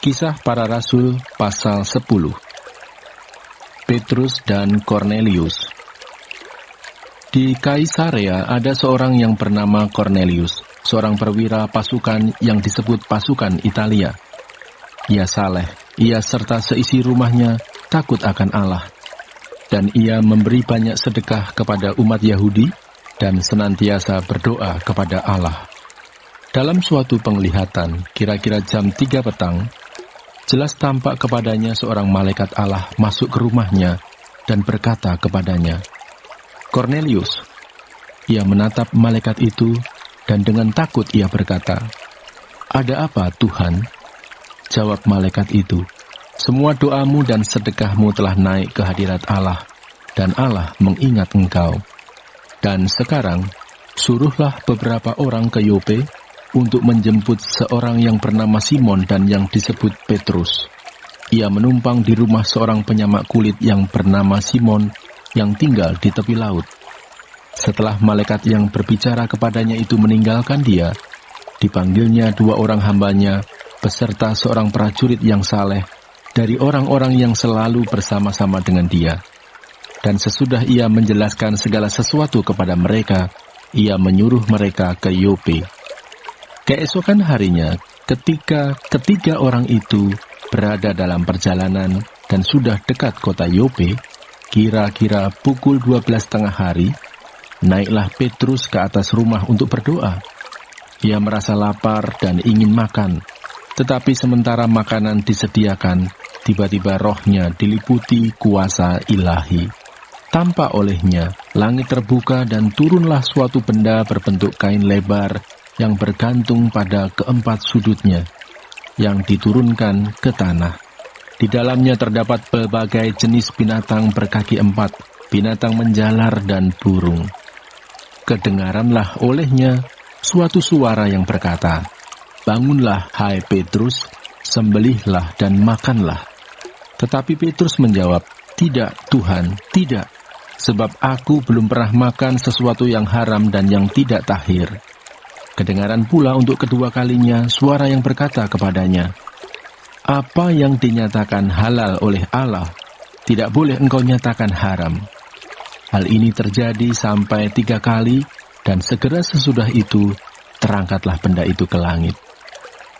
Kisah Para Rasul pasal 10. Petrus dan Kornelius. Di Kaisarea ada seorang yang bernama Kornelius, seorang perwira pasukan yang disebut pasukan Italia. Ia saleh, ia serta seisi rumahnya takut akan Allah, dan ia memberi banyak sedekah kepada umat Yahudi dan senantiasa berdoa kepada Allah. Dalam suatu penglihatan, kira-kira jam 3 petang, jelas tampak kepadanya seorang malaikat Allah masuk ke rumahnya dan berkata kepadanya, "Kornelius." Ia menatap malaikat itu dan dengan takut ia berkata, "Ada apa, Tuhan?" Jawab malaikat itu, "Semua doamu dan sedekahmu telah naik ke hadirat Allah, dan Allah mengingat engkau. Dan sekarang, suruhlah beberapa orang ke Yope untuk menjemput seorang yang bernama Simon dan yang disebut Petrus. Ia menumpang di rumah seorang penyamak kulit yang bernama Simon yang tinggal di tepi laut." Setelah malaikat yang berbicara kepadanya itu meninggalkan dia, dipanggilnya 2 orang hambanya beserta seorang prajurit yang saleh dari orang-orang yang selalu bersama-sama dengan dia. Dan sesudah ia menjelaskan segala sesuatu kepada mereka, ia menyuruh mereka ke Yope. Keesokan harinya, ketika ketiga orang itu berada dalam perjalanan dan sudah dekat kota Yope, kira-kira pukul 12:30 hari, naiklah Petrus ke atas rumah untuk berdoa. Ia merasa lapar dan ingin makan, tetapi sementara makanan disediakan, tiba-tiba rohnya diliputi kuasa ilahi. Tanpa olehnya, langit terbuka dan turunlah suatu benda berbentuk kain lebar yang bergantung pada keempat sudutnya, yang diturunkan ke tanah. Di dalamnya terdapat berbagai jenis binatang berkaki 4, binatang menjalar dan burung. Kedengaranlah olehnya suatu suara yang berkata, "Bangunlah, hai Petrus, sembelihlah dan makanlah." Tetapi Petrus menjawab, "Tidak, Tuhan, tidak, sebab aku belum pernah makan sesuatu yang haram dan yang tidak tahir." Kedengaran pula untuk kedua kalinya suara yang berkata kepadanya, "Apa yang dinyatakan halal oleh Allah, tidak boleh engkau nyatakan haram." Hal ini terjadi sampai 3 kali, dan segera sesudah itu, terangkatlah benda itu ke langit.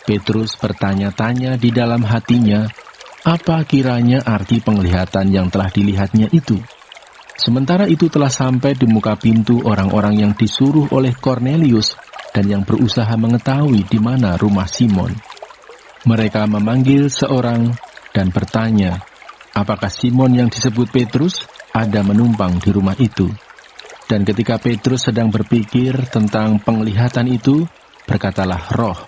Petrus bertanya-tanya di dalam hatinya, apa kiranya arti penglihatan yang telah dilihatnya itu. Sementara itu telah sampai di muka pintu orang-orang yang disuruh oleh Kornelius dan yang berusaha mengetahui di mana rumah Simon. Mereka memanggil seorang dan bertanya, apakah Simon yang disebut Petrus ada menumpang di rumah itu. Dan ketika Petrus sedang berpikir tentang penglihatan itu, berkatalah roh,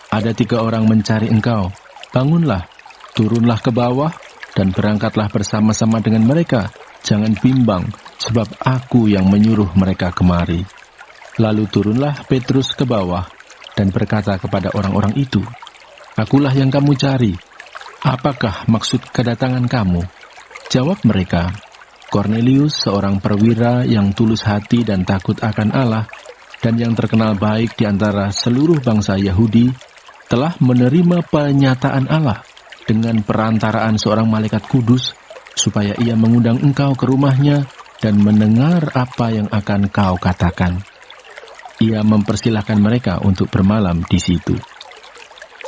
"Ada 3 orang mencari engkau. Bangunlah, turunlah ke bawah, dan berangkatlah bersama-sama dengan mereka. Jangan bimbang, sebab aku yang menyuruh mereka kemari." Lalu turunlah Petrus ke bawah dan berkata kepada orang-orang itu, "Akulah yang kamu cari. Apakah maksud kedatangan kamu?" Jawab mereka, "Kornelius, seorang perwira yang tulus hati dan takut akan Allah, dan yang terkenal baik di antara seluruh bangsa Yahudi, telah menerima penyataan Allah dengan perantaraan seorang malaikat kudus, supaya ia mengundang engkau ke rumahnya dan mendengar apa yang akan kau katakan." Ia mempersilahkan mereka untuk bermalam di situ.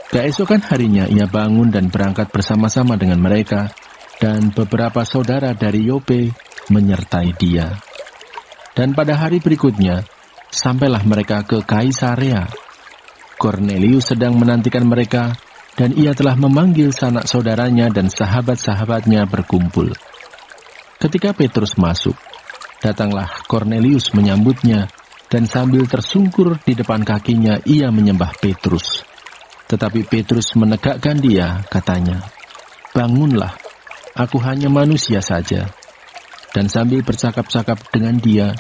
Keesokan harinya ia bangun dan berangkat bersama-sama dengan mereka, dan beberapa saudara dari Yope menyertai dia. Dan pada hari berikutnya, sampailah mereka ke Kaisarea. Kornelius sedang menantikan mereka, dan ia telah memanggil sanak saudaranya dan sahabat-sahabatnya berkumpul. Ketika Petrus masuk, datanglah Kornelius menyambutnya, dan sambil tersungkur di depan kakinya ia menyembah Petrus. Tetapi Petrus menegakkan dia, katanya, "Bangunlah, aku hanya manusia saja." Dan sambil bercakap-cakap dengan dia,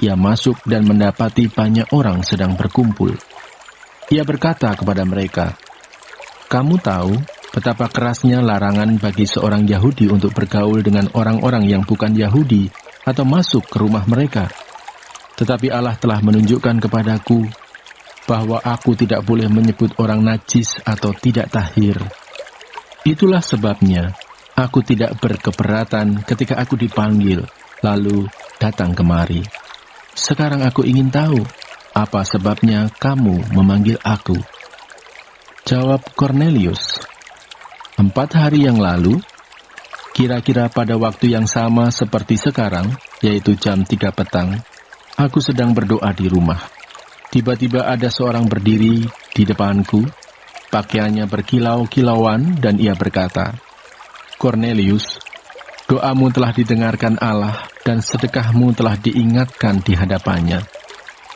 ia masuk dan mendapati banyak orang sedang berkumpul. Ia berkata kepada mereka, "Kamu tahu betapa kerasnya larangan bagi seorang Yahudi untuk bergaul dengan orang-orang yang bukan Yahudi atau masuk ke rumah mereka. Tetapi Allah telah menunjukkan kepadaku bahwa aku tidak boleh menyebut orang najis atau tidak tahir, Itulah sebabnya aku tidak berkeberatan ketika aku dipanggil, lalu datang kemari. Sekarang aku ingin tahu, apa sebabnya kamu memanggil aku?" Jawab Kornelius, "4 hari yang lalu, kira-kira pada waktu yang sama seperti sekarang, yaitu jam 3 petang, aku sedang berdoa di rumah. Tiba-tiba ada seorang berdiri di depanku, pakaiannya berkilau-kilauan, dan ia berkata, 'Kornelius, doamu telah didengarkan Allah dan sedekahmu telah diingatkan di hadapannya.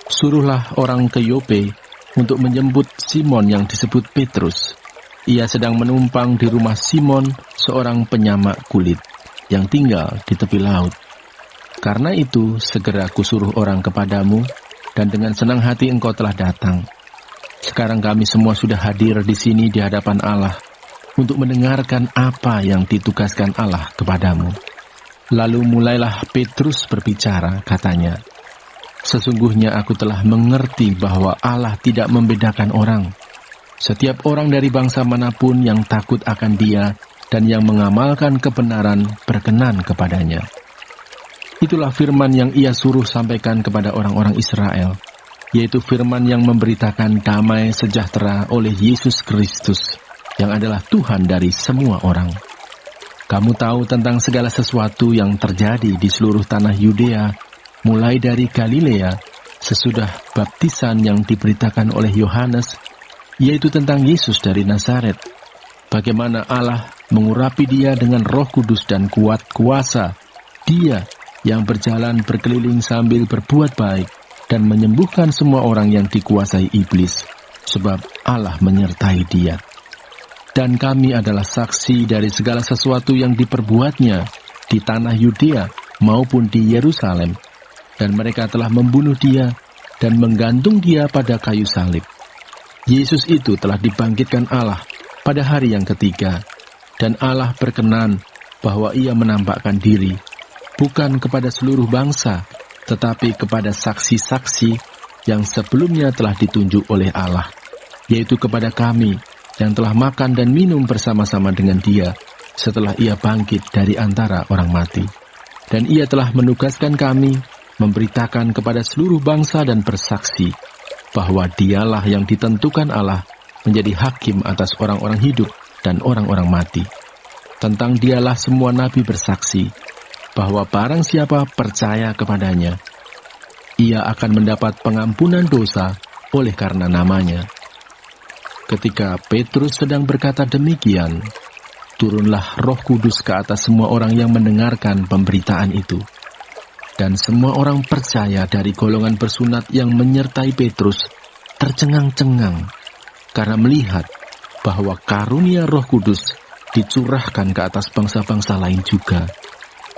Suruhlah orang ke Yope untuk menjemput Simon yang disebut Petrus. Ia sedang menumpang di rumah Simon, seorang penyamak kulit, yang tinggal di tepi laut. Karena itu, segera kusuruh orang kepadamu, dan dengan senang hati engkau telah datang. Sekarang kami semua sudah hadir di sini di hadapan Allah, untuk mendengarkan apa yang ditugaskan Allah kepadamu.' Lalu mulailah Petrus berbicara, katanya, 'Sesungguhnya aku telah mengerti bahwa Allah tidak membedakan orang. Setiap orang dari bangsa manapun yang takut akan Dia dan yang mengamalkan kebenaran berkenan kepadanya.' Itulah firman yang ia suruh sampaikan kepada orang-orang Israel, yaitu firman yang memberitakan damai sejahtera oleh Yesus Kristus, yang adalah Tuhan dari semua orang. Kamu tahu tentang segala sesuatu yang terjadi di seluruh tanah Yudea, mulai dari Galilea, sesudah baptisan yang diberitakan oleh Yohanes, yaitu tentang Yesus dari Nazaret. Bagaimana Allah mengurapi Dia dengan Roh Kudus dan kuat kuasa, Dia yang berjalan berkeliling sambil berbuat baik dan menyembuhkan semua orang yang dikuasai iblis, sebab Allah menyertai Dia. Dan kami adalah saksi dari segala sesuatu yang diperbuatnya di tanah Yudea maupun di Yerusalem, dan mereka telah membunuh Dia dan menggantung Dia pada kayu salib. Yesus itu telah dibangkitkan Allah pada hari yang ketiga, dan Allah berkenan bahwa Ia menampakkan diri, bukan kepada seluruh bangsa, tetapi kepada saksi-saksi yang sebelumnya telah ditunjuk oleh Allah, yaitu kepada kami yang telah makan dan minum bersama-sama dengan Dia setelah Ia bangkit dari antara orang mati. Dan Ia telah menugaskan kami memberitakan kepada seluruh bangsa dan bersaksi bahwa Dialah yang ditentukan Allah menjadi hakim atas orang-orang hidup dan orang-orang mati. Tentang Dialah semua nabi bersaksi bahwa barang siapa percaya kepadanya, ia akan mendapat pengampunan dosa oleh karena namanya." Ketika Petrus sedang berkata demikian, turunlah Roh Kudus ke atas semua orang yang mendengarkan pemberitaan itu. Dan semua orang percaya dari golongan bersunat yang menyertai Petrus tercengang-cengang, karena melihat bahwa karunia Roh Kudus dicurahkan ke atas bangsa-bangsa lain juga.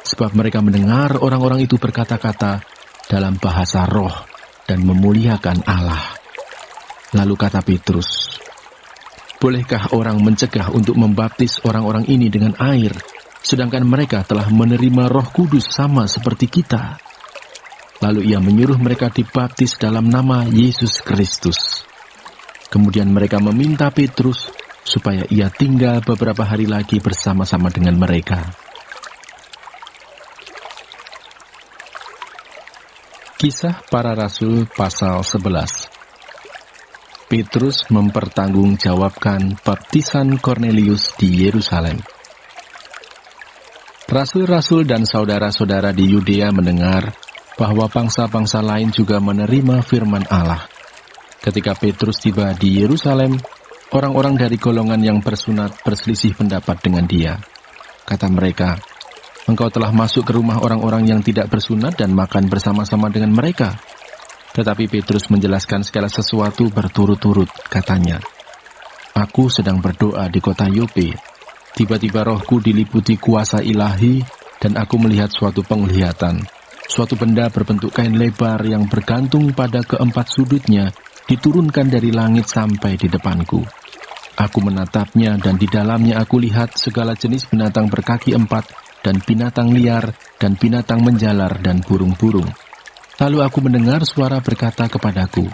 Sebab mereka mendengar orang-orang itu berkata-kata dalam bahasa roh dan memuliakan Allah. Lalu kata Petrus, "Bolehkah orang mencegah untuk membaptis orang-orang ini dengan air, sedangkan mereka telah menerima Roh Kudus sama seperti kita?" Lalu ia menyuruh mereka dibaptis dalam nama Yesus Kristus. Kemudian mereka meminta Petrus supaya ia tinggal beberapa hari lagi bersama-sama dengan mereka. Kisah Para Rasul pasal 11. Petrus mempertanggungjawabkan baptisan Kornelius di Yerusalem. Rasul-rasul dan saudara-saudara di Yudea mendengar bahwa bangsa-bangsa lain juga menerima firman Allah. Ketika Petrus tiba di Yerusalem, orang-orang dari golongan yang bersunat berselisih pendapat dengan dia. Kata mereka, "Engkau telah masuk ke rumah orang-orang yang tidak bersunat dan makan bersama-sama dengan mereka." Tetapi Petrus menjelaskan segala sesuatu berturut-turut, katanya, "Aku sedang berdoa di kota Yope. Tiba-tiba rohku diliputi kuasa ilahi, dan aku melihat suatu penglihatan. Suatu benda berbentuk kain lebar yang bergantung pada keempat sudutnya, diturunkan dari langit sampai di depanku. Aku menatapnya, dan di dalamnya aku lihat segala jenis binatang berkaki empat, dan binatang liar, dan binatang menjalar, dan burung-burung. Lalu aku mendengar suara berkata kepadaku,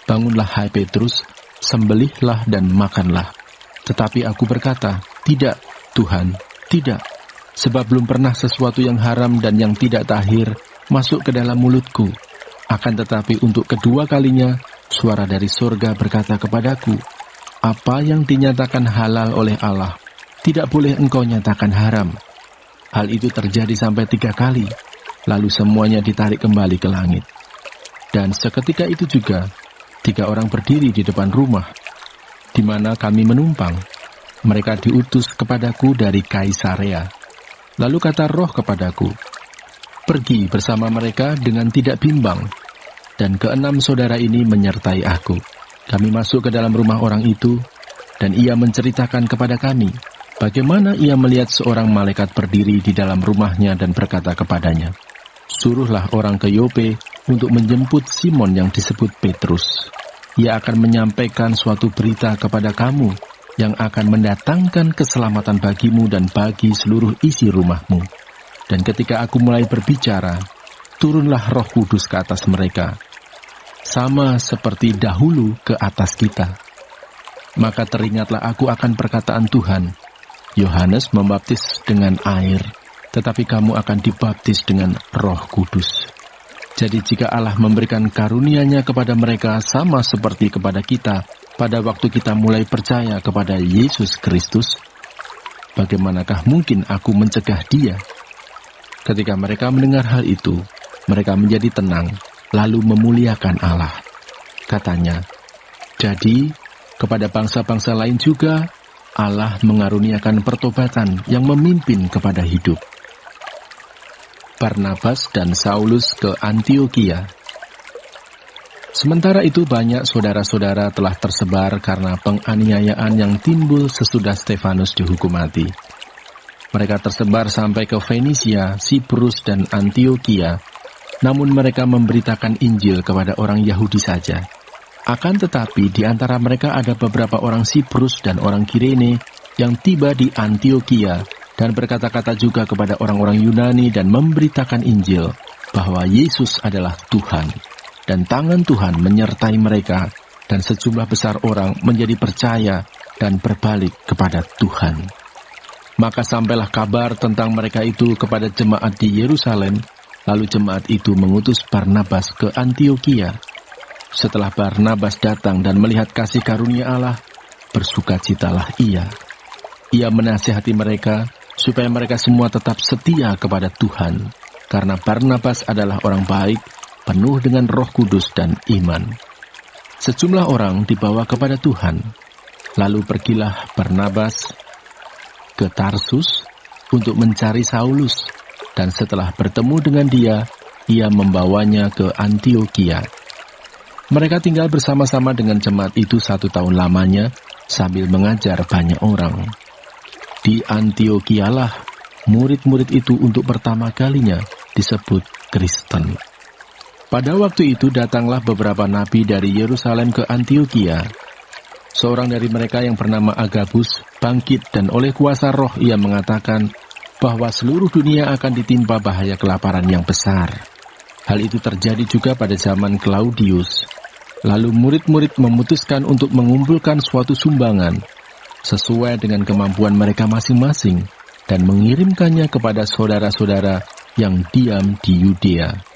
'Bangunlah hai Petrus, sembelihlah dan makanlah.' Tetapi aku berkata, "Tidak, Tuhan, tidak, sebab belum pernah sesuatu yang haram dan yang tidak tahir masuk ke dalam mulutku. Akan tetapi untuk kedua kalinya, suara dari surga berkata kepadaku, apa yang dinyatakan halal oleh Allah, tidak boleh engkau nyatakan haram." Hal itu terjadi sampai 3 kali, lalu semuanya ditarik kembali ke langit. Dan seketika itu juga, 3 orang berdiri di depan rumah, di mana kami menumpang. Mereka diutus kepadaku dari Kaisarea. Lalu kata Roh kepadaku, "Pergi bersama mereka dengan tidak bimbang." Dan 6 saudara ini menyertai aku. Kami masuk ke dalam rumah orang itu, dan ia menceritakan kepada kami bagaimana ia melihat seorang malaikat berdiri di dalam rumahnya dan berkata kepadanya, "Suruhlah orang ke Yope untuk menjemput Simon yang disebut Petrus. Ia akan menyampaikan suatu berita kepada kamu yang akan mendatangkan keselamatan bagimu dan bagi seluruh isi rumahmu." Dan ketika aku mulai berbicara, turunlah Roh Kudus ke atas mereka, sama seperti dahulu ke atas kita. Maka teringatlah aku akan perkataan Tuhan, "Yohanes membaptis dengan air, tetapi kamu akan dibaptis dengan Roh Kudus." Jadi jika Allah memberikan karunia-Nya kepada mereka sama seperti kepada kita pada waktu kita mulai percaya kepada Yesus Kristus, bagaimanakah mungkin aku mencegah Dia? Ketika mereka mendengar hal itu, mereka menjadi tenang, lalu memuliakan Allah. Katanya, "Jadi, kepada bangsa-bangsa lain juga, Allah mengaruniakan pertobatan yang memimpin kepada hidup." Barnabas dan Saulus ke Antiokhia. Sementara itu banyak saudara-saudara telah tersebar karena penganiayaan yang timbul sesudah Stefanus dihukum mati. Mereka tersebar sampai ke Fenisia, Siprus, dan Antiokhia, namun mereka memberitakan Injil kepada orang Yahudi saja. Akan tetapi di antara mereka ada beberapa orang Siprus dan orang Kirene yang tiba di Antiokhia dan berkata-kata juga kepada orang-orang Yunani dan memberitakan Injil bahwa Yesus adalah Tuhan. Dan tangan Tuhan menyertai mereka, dan sejumlah besar orang menjadi percaya dan berbalik kepada Tuhan. Maka sampailah kabar tentang mereka itu kepada jemaat di Yerusalem, lalu jemaat itu mengutus Barnabas ke Antiokhia. Setelah Barnabas datang dan melihat kasih karunia Allah, bersukacitalah ia. Ia menasihati mereka supaya mereka semua tetap setia kepada Tuhan, karena Barnabas adalah orang baik, penuh dengan Roh Kudus dan iman. Sejumlah orang dibawa kepada Tuhan. Lalu pergilah Barnabas ke Tarsus untuk mencari Saulus, dan setelah bertemu dengan dia, ia membawanya ke Antiokhia. Mereka tinggal bersama-sama dengan jemaat itu 1 tahun lamanya, sambil mengajar banyak orang. Di Antiokhia-lah murid-murid itu untuk pertama kalinya disebut Kristen. Pada waktu itu datanglah beberapa nabi dari Yerusalem ke Antiokhia. Seorang dari mereka yang bernama Agabus bangkit dan oleh kuasa roh ia mengatakan bahwa seluruh dunia akan ditimpa bahaya kelaparan yang besar. Hal itu terjadi juga pada zaman Claudius. Lalu murid-murid memutuskan untuk mengumpulkan suatu sumbangan sesuai dengan kemampuan mereka masing-masing dan mengirimkannya kepada saudara-saudara yang diam di Yudea.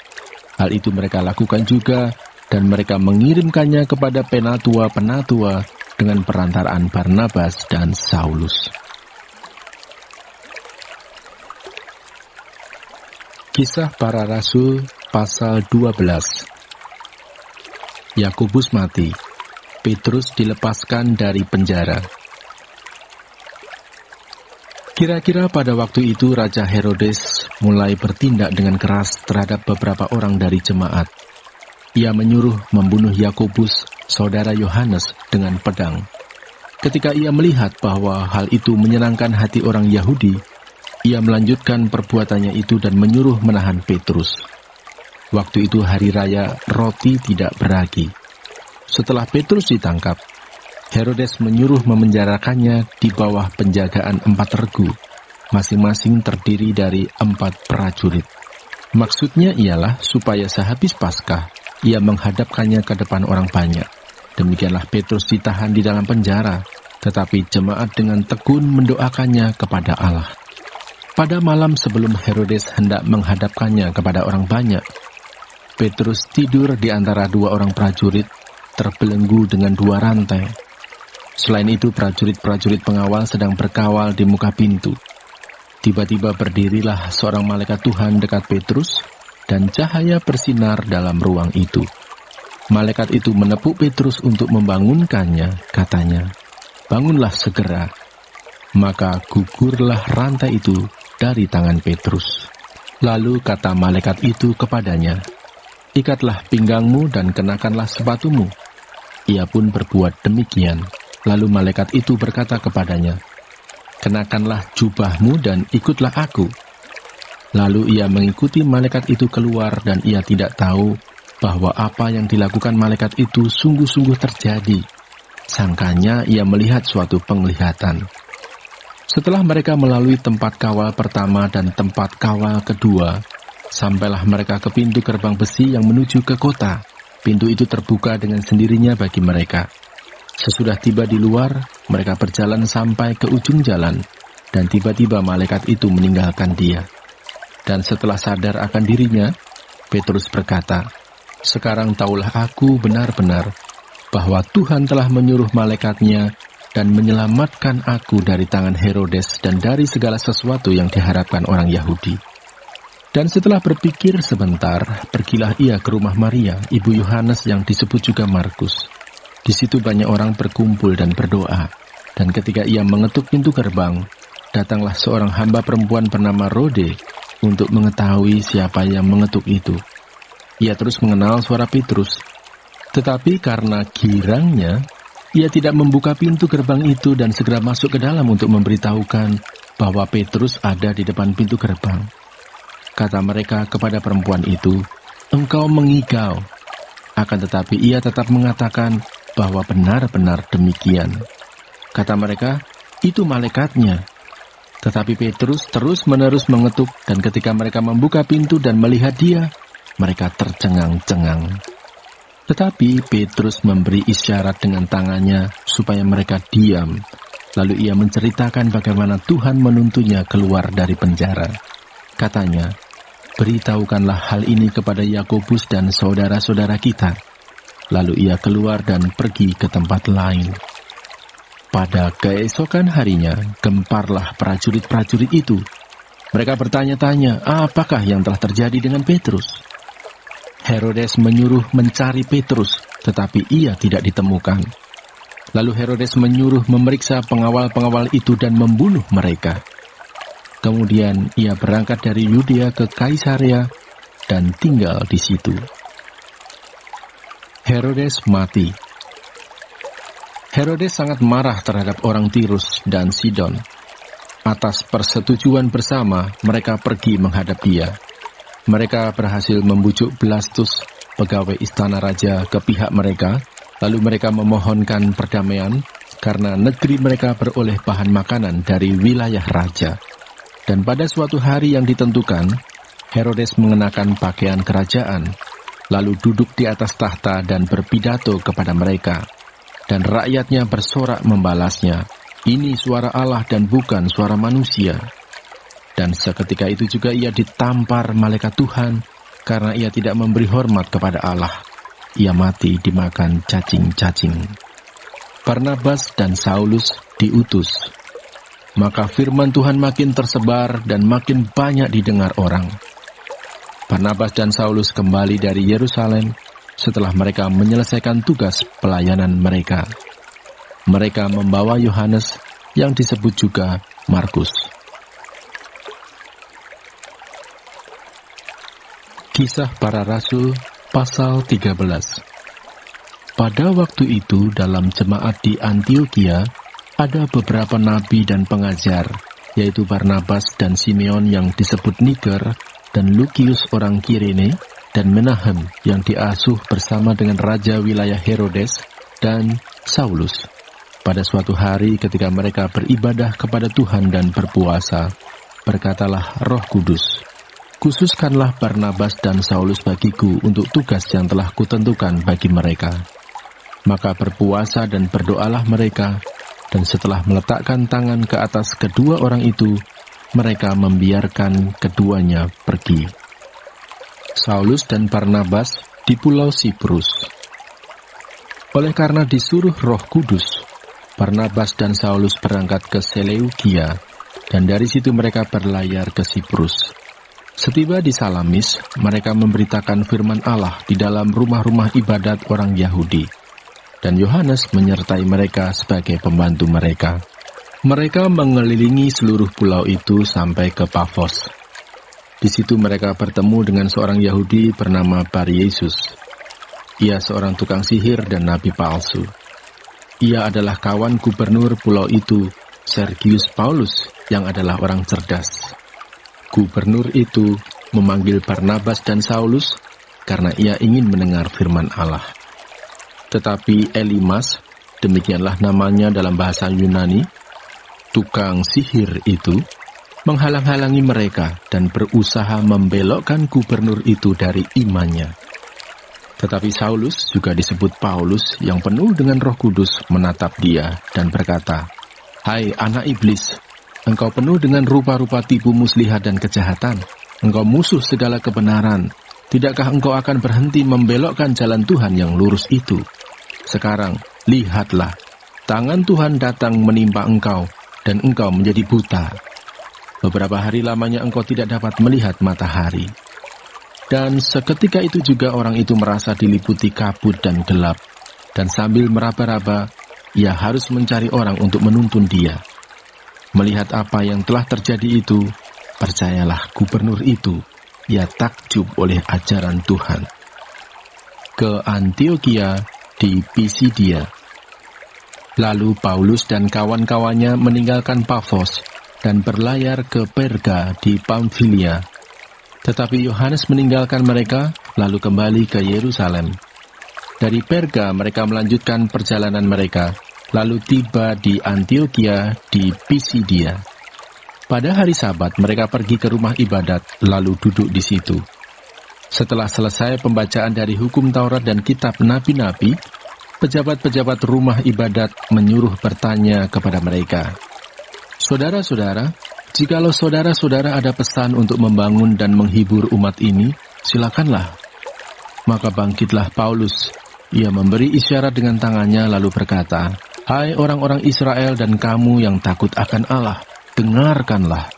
Hal itu mereka lakukan juga, dan mereka mengirimkannya kepada penatua-penatua dengan perantaraan Barnabas dan Saulus. Kisah Para Rasul pasal 12. Yakobus mati, Petrus dilepaskan dari penjara. Kira-kira pada waktu itu Raja Herodes mulai bertindak dengan keras terhadap beberapa orang dari jemaat. Ia menyuruh membunuh Yakobus, saudara Yohanes, dengan pedang. Ketika ia melihat bahwa hal itu menyenangkan hati orang Yahudi, ia melanjutkan perbuatannya itu dan menyuruh menahan Petrus. Waktu itu hari raya roti tidak beragi. Setelah Petrus ditangkap, Herodes menyuruh memenjarakannya di bawah penjagaan 4 regu, masing-masing terdiri dari 4 prajurit. Maksudnya ialah supaya sehabis Paskah, ia menghadapkannya ke depan orang banyak. Demikianlah Petrus ditahan di dalam penjara, tetapi jemaat dengan tekun mendoakannya kepada Allah. Pada malam sebelum Herodes hendak menghadapkannya kepada orang banyak, Petrus tidur di antara dua orang prajurit, terbelenggu dengan dua rantai. Selain itu, prajurit-prajurit pengawal sedang berkawal di muka pintu. Tiba-tiba berdirilah seorang malaikat Tuhan dekat Petrus, dan cahaya bersinar dalam ruang itu. Malaikat itu menepuk Petrus untuk membangunkannya, katanya, "Bangunlah segera." Maka gugurlah rantai itu dari tangan Petrus. Lalu kata malaikat itu kepadanya, "Ikatlah pinggangmu dan kenakanlah sepatumu." Ia pun berbuat demikian. Lalu malaikat itu berkata kepadanya, "Kenakanlah jubahmu dan ikutlah aku." Lalu ia mengikuti malaikat itu keluar, dan ia tidak tahu bahwa apa yang dilakukan malaikat itu sungguh-sungguh terjadi. Sangkanya ia melihat suatu penglihatan. Setelah mereka melalui tempat kawal pertama dan tempat kawal kedua, sampailah mereka ke pintu gerbang besi yang menuju ke kota. Pintu itu terbuka dengan sendirinya bagi mereka. Sesudah tiba di luar, mereka berjalan sampai ke ujung jalan, dan tiba-tiba malaikat itu meninggalkan dia. Dan setelah sadar akan dirinya, Petrus berkata, "Sekarang taulah aku benar-benar bahwa Tuhan telah menyuruh malaikatnya dan menyelamatkan aku dari tangan Herodes dan dari segala sesuatu yang diharapkan orang Yahudi." Dan setelah berpikir sebentar, pergilah ia ke rumah Maria, ibu Yohanes yang disebut juga Markus. Di situ banyak orang berkumpul dan berdoa. Dan ketika ia mengetuk pintu gerbang, datanglah seorang hamba perempuan bernama Rode untuk mengetahui siapa yang mengetuk itu. Ia terus mengenal suara Petrus, tetapi karena girangnya, ia tidak membuka pintu gerbang itu dan segera masuk ke dalam untuk memberitahukan bahwa Petrus ada di depan pintu gerbang. Kata mereka kepada perempuan itu, "Engkau mengigau." Akan tetapi ia tetap mengatakan bahwa benar-benar demikian. Kata mereka, "Itu malaikatnya." Tetapi Petrus terus-menerus mengetuk, dan ketika mereka membuka pintu dan melihat dia, mereka tercengang-cengang. Tetapi Petrus memberi isyarat dengan tangannya supaya mereka diam. Lalu ia menceritakan bagaimana Tuhan menuntunnya keluar dari penjara. Katanya, "Beritahukanlah hal ini kepada Yakobus dan saudara-saudara kita." Lalu ia keluar dan pergi ke tempat lain. Pada keesokan harinya, gemparlah prajurit-prajurit itu. Mereka bertanya-tanya, apakah yang telah terjadi dengan Petrus? Herodes menyuruh mencari Petrus, tetapi ia tidak ditemukan. Lalu Herodes menyuruh memeriksa pengawal-pengawal itu dan membunuh mereka. Kemudian ia berangkat dari Yudea ke Kaisarea dan tinggal di situ. Herodes mati. Herodes sangat marah terhadap orang Tirus dan Sidon. Atas persetujuan bersama, mereka pergi menghadap dia. Mereka berhasil membujuk Blastus, pegawai istana raja, ke pihak mereka. Lalu mereka memohonkan perdamaian karena negeri mereka beroleh bahan makanan dari wilayah raja. Dan pada suatu hari yang ditentukan, Herodes mengenakan pakaian kerajaan, lalu duduk di atas tahta dan berpidato kepada mereka. Dan rakyatnya bersorak membalasnya, "Ini suara Allah dan bukan suara manusia." Dan seketika itu juga ia ditampar malaikat Tuhan, karena ia tidak memberi hormat kepada Allah. Ia mati dimakan cacing-cacing. Barnabas dan Saulus diutus. Maka firman Tuhan makin tersebar dan makin banyak didengar orang. Barnabas dan Saulus kembali dari Yerusalem setelah mereka menyelesaikan tugas pelayanan mereka. Mereka membawa Yohanes yang disebut juga Markus. Kisah Para Rasul pasal 13. Pada waktu itu dalam jemaat di Antiokhia ada beberapa nabi dan pengajar, yaitu Barnabas dan Simeon yang disebut Niger, dan Lukius orang Kirene, dan Menahem yang diasuh bersama dengan raja wilayah Herodes, dan Saulus. Pada suatu hari ketika mereka beribadah kepada Tuhan dan berpuasa, berkatalah Roh Kudus, "Khususkanlah Barnabas dan Saulus bagiku untuk tugas yang telah kutentukan bagi mereka." Maka berpuasa dan berdoalah mereka, Dan setelah meletakkan tangan ke atas kedua orang itu, mereka membiarkan keduanya pergi. Saulus dan Barnabas di Pulau Siprus. Oleh karena disuruh Roh Kudus, Barnabas dan Saulus berangkat ke Seleukia, dan dari situ mereka berlayar ke Siprus. Setiba di Salamis, mereka memberitakan firman Allah di dalam rumah-rumah ibadat orang Yahudi, dan Yohanes menyertai mereka sebagai pembantu mereka. Mereka mengelilingi seluruh pulau itu sampai ke Pafos. Di situ mereka bertemu dengan seorang Yahudi bernama Bar-Yesus. Ia seorang tukang sihir dan nabi palsu. Ia adalah kawan gubernur pulau itu, Sergius Paulus, yang adalah orang cerdas. Gubernur itu memanggil Barnabas dan Saulus karena ia ingin mendengar firman Allah. Tetapi Elimas, demikianlah namanya dalam bahasa Yunani, tukang sihir itu, menghalang-halangi mereka dan berusaha membelokkan gubernur itu dari imannya. Tetapi Saulus, juga disebut Paulus, yang penuh dengan Roh Kudus, menatap dia dan berkata, "Hai anak iblis, engkau penuh dengan rupa-rupa tipu muslihat dan kejahatan. Engkau musuh segala kebenaran. Tidakkah engkau akan berhenti membelokkan jalan Tuhan yang lurus itu? Sekarang, lihatlah, tangan Tuhan datang menimpa engkau, dan engkau menjadi buta. Beberapa hari lamanya engkau tidak dapat melihat matahari." Dan seketika itu juga orang itu merasa diliputi kabut dan gelap, dan sambil meraba-raba, ia harus mencari orang untuk menuntun dia. Melihat apa yang telah terjadi itu, percayalah gubernur itu, ia takjub oleh ajaran Tuhan. Ke Antiokhia di Pisidia. Lalu Paulus dan kawan-kawannya meninggalkan Pafos dan berlayar ke Perga di Pamfilia. Tetapi Yohanes meninggalkan mereka, lalu kembali ke Yerusalem. Dari Perga mereka melanjutkan perjalanan mereka, lalu tiba di Antiokhia di Pisidia. Pada hari Sabat mereka pergi ke rumah ibadat, lalu duduk di situ. Setelah selesai pembacaan dari hukum Taurat dan kitab nabi-nabi, pejabat-pejabat rumah ibadat menyuruh bertanya kepada mereka, "Saudara-saudara, jikalau saudara-saudara ada pesan untuk membangun dan menghibur umat ini, silakanlah." Maka bangkitlah Paulus. Ia memberi isyarat dengan tangannya lalu berkata, "Hai orang-orang Israel dan kamu yang takut akan Allah, dengarkanlah.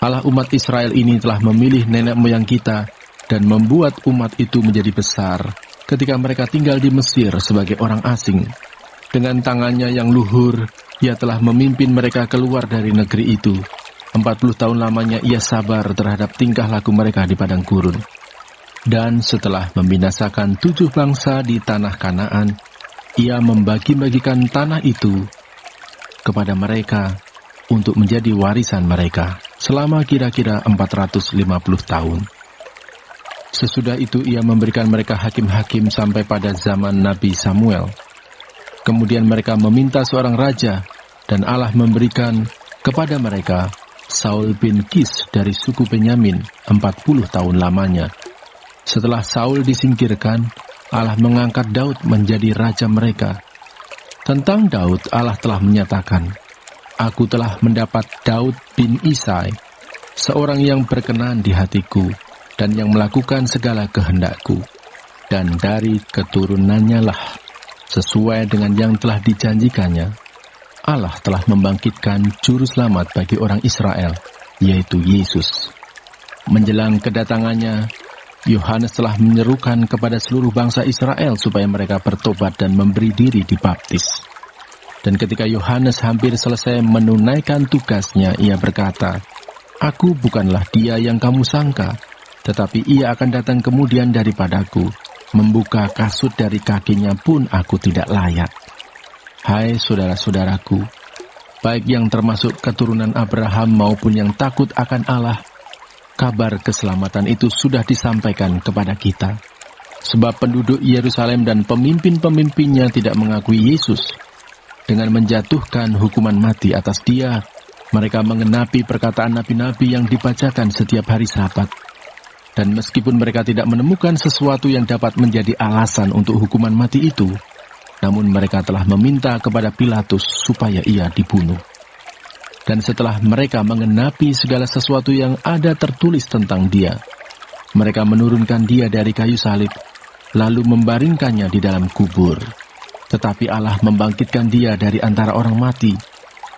Allah umat Israel ini telah memilih nenek moyang kita dan membuat umat itu menjadi besar ketika mereka tinggal di Mesir sebagai orang asing. Dengan tangannya yang luhur, ia telah memimpin mereka keluar dari negeri itu. 40 tahun lamanya ia sabar terhadap tingkah laku mereka di padang gurun. Dan setelah membinasakan 7 bangsa di tanah Kanaan, ia membagi-bagikan tanah itu kepada mereka untuk menjadi warisan mereka selama kira-kira 450 tahun. Sesudah itu ia memberikan mereka hakim-hakim sampai pada zaman Nabi Samuel. Kemudian mereka meminta seorang raja, dan Allah memberikan kepada mereka Saul bin Kis dari suku Benyamin 40 tahun lamanya. Setelah Saul disingkirkan, Allah mengangkat Daud menjadi raja mereka. Tentang Daud, Allah telah menyatakan, "Aku telah mendapat Daud bin Isai, seorang yang berkenan di hatiku, dan yang melakukan segala kehendakku. Dan dari keturunannya lah, sesuai dengan yang telah dijanjikannya, Allah telah membangkitkan juru selamat bagi orang Israel, yaitu Yesus." Menjelang kedatangannya, Yohanes telah menyerukan kepada seluruh bangsa Israel supaya mereka bertobat dan memberi diri dibaptis. Dan ketika Yohanes hampir selesai menunaikan tugasnya, ia berkata, "Aku bukanlah dia yang kamu sangka, tetapi ia akan datang kemudian daripadaku. Membuka kasut dari kakinya pun aku tidak layak." Hai saudara-saudaraku, baik yang termasuk keturunan Abraham maupun yang takut akan Allah, kabar keselamatan itu sudah disampaikan kepada kita. Sebab penduduk Yerusalem dan pemimpin-pemimpinnya tidak mengakui Yesus. Dengan menjatuhkan hukuman mati atas dia, mereka mengenapi perkataan nabi-nabi yang dibacakan setiap hari Sabat. Dan meskipun mereka tidak menemukan sesuatu yang dapat menjadi alasan untuk hukuman mati itu, namun mereka telah meminta kepada Pilatus supaya ia dibunuh. Dan setelah mereka mengenapi segala sesuatu yang ada tertulis tentang dia, mereka menurunkan dia dari kayu salib, lalu membaringkannya di dalam kubur. Tetapi Allah membangkitkan dia dari antara orang mati,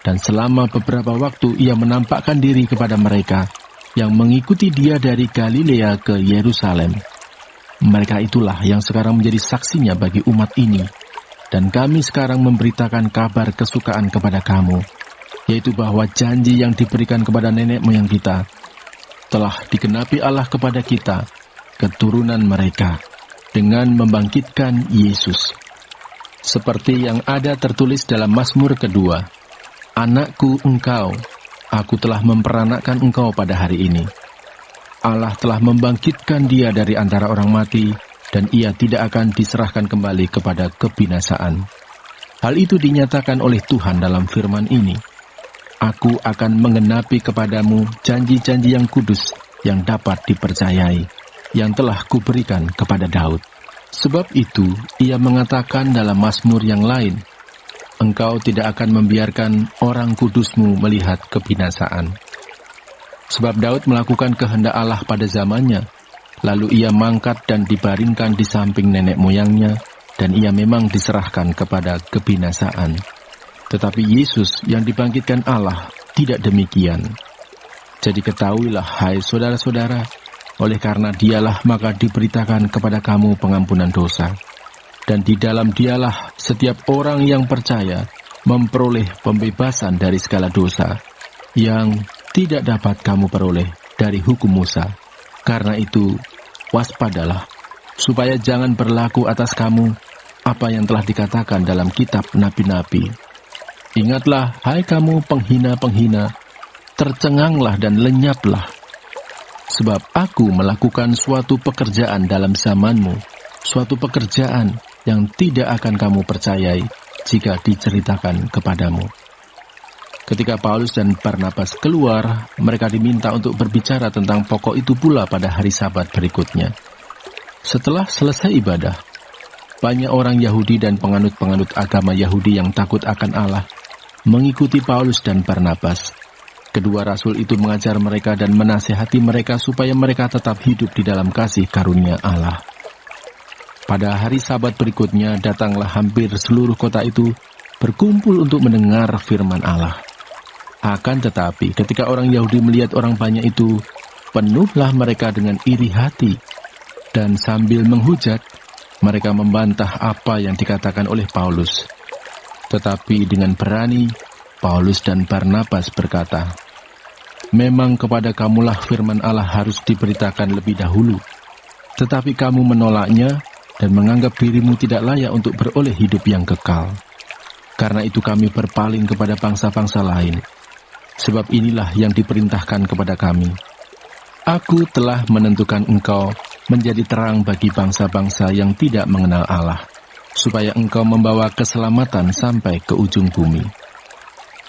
dan selama beberapa waktu ia menampakkan diri kepada mereka yang mengikuti dia dari Galilea ke Yerusalem. Mereka itulah yang sekarang menjadi saksinya bagi umat ini, dan kami sekarang memberitakan kabar kesukaan kepada kamu, yaitu bahwa janji yang diberikan kepada nenek moyang kita telah digenapi Allah kepada kita, keturunan mereka, dengan membangkitkan Yesus. Seperti yang ada tertulis dalam Mazmur kedua, "Anakku engkau, aku telah memperanakkan engkau pada hari ini." Allah telah membangkitkan dia dari antara orang mati, dan ia tidak akan diserahkan kembali kepada kebinasaan. Hal itu dinyatakan oleh Tuhan dalam firman ini, "Aku akan menggenapi kepadamu janji-janji yang kudus yang dapat dipercayai, yang telah kuberikan kepada Daud." Sebab itu, ia mengatakan dalam Mazmur yang lain, "Engkau tidak akan membiarkan orang kudusmu melihat kebinasaan." Sebab Daud melakukan kehendak Allah pada zamannya, lalu ia mangkat dan dibaringkan di samping nenek moyangnya, dan ia memang diserahkan kepada kebinasaan. Tetapi Yesus yang dibangkitkan Allah tidak demikian. Jadi ketahuilah, hai saudara-saudara, oleh karena dialah maka diberitakan kepada kamu pengampunan dosa. Dan di dalam dialah setiap orang yang percaya memperoleh pembebasan dari segala dosa, yang tidak dapat kamu peroleh dari hukum Musa. Karena itu, waspadalah, supaya jangan berlaku atas kamu apa yang telah dikatakan dalam kitab nabi-nabi. Ingatlah, hai kamu penghina-penghina, tercenganglah dan lenyaplah. Sebab aku melakukan suatu pekerjaan dalam zamanmu, suatu pekerjaan yang tidak akan kamu percayai jika diceritakan kepadamu. Ketika Paulus dan Barnabas keluar, mereka diminta untuk berbicara tentang pokok itu pula pada hari Sabat berikutnya. Setelah selesai ibadah, banyak orang Yahudi dan penganut-penganut agama Yahudi yang takut akan Allah mengikuti Paulus dan Barnabas. Kedua rasul itu mengajar mereka dan menasihati mereka supaya mereka tetap hidup di dalam kasih karunia Allah. Pada hari Sabat berikutnya, datanglah hampir seluruh kota itu berkumpul untuk mendengar firman Allah. Akan tetapi, ketika orang Yahudi melihat orang banyak itu, penuhlah mereka dengan iri hati, dan sambil menghujat, mereka membantah apa yang dikatakan oleh Paulus. Tetapi dengan berani, Paulus dan Barnabas berkata, "Memang kepada kamulah firman Allah harus diberitakan lebih dahulu, tetapi kamu menolaknya dan menganggap dirimu tidak layak untuk beroleh hidup yang kekal. Karena itu kami berpaling kepada bangsa-bangsa lain. Sebab inilah yang diperintahkan kepada kami. Aku telah menentukan engkau menjadi terang bagi bangsa-bangsa yang tidak mengenal Allah, supaya engkau membawa keselamatan sampai ke ujung bumi."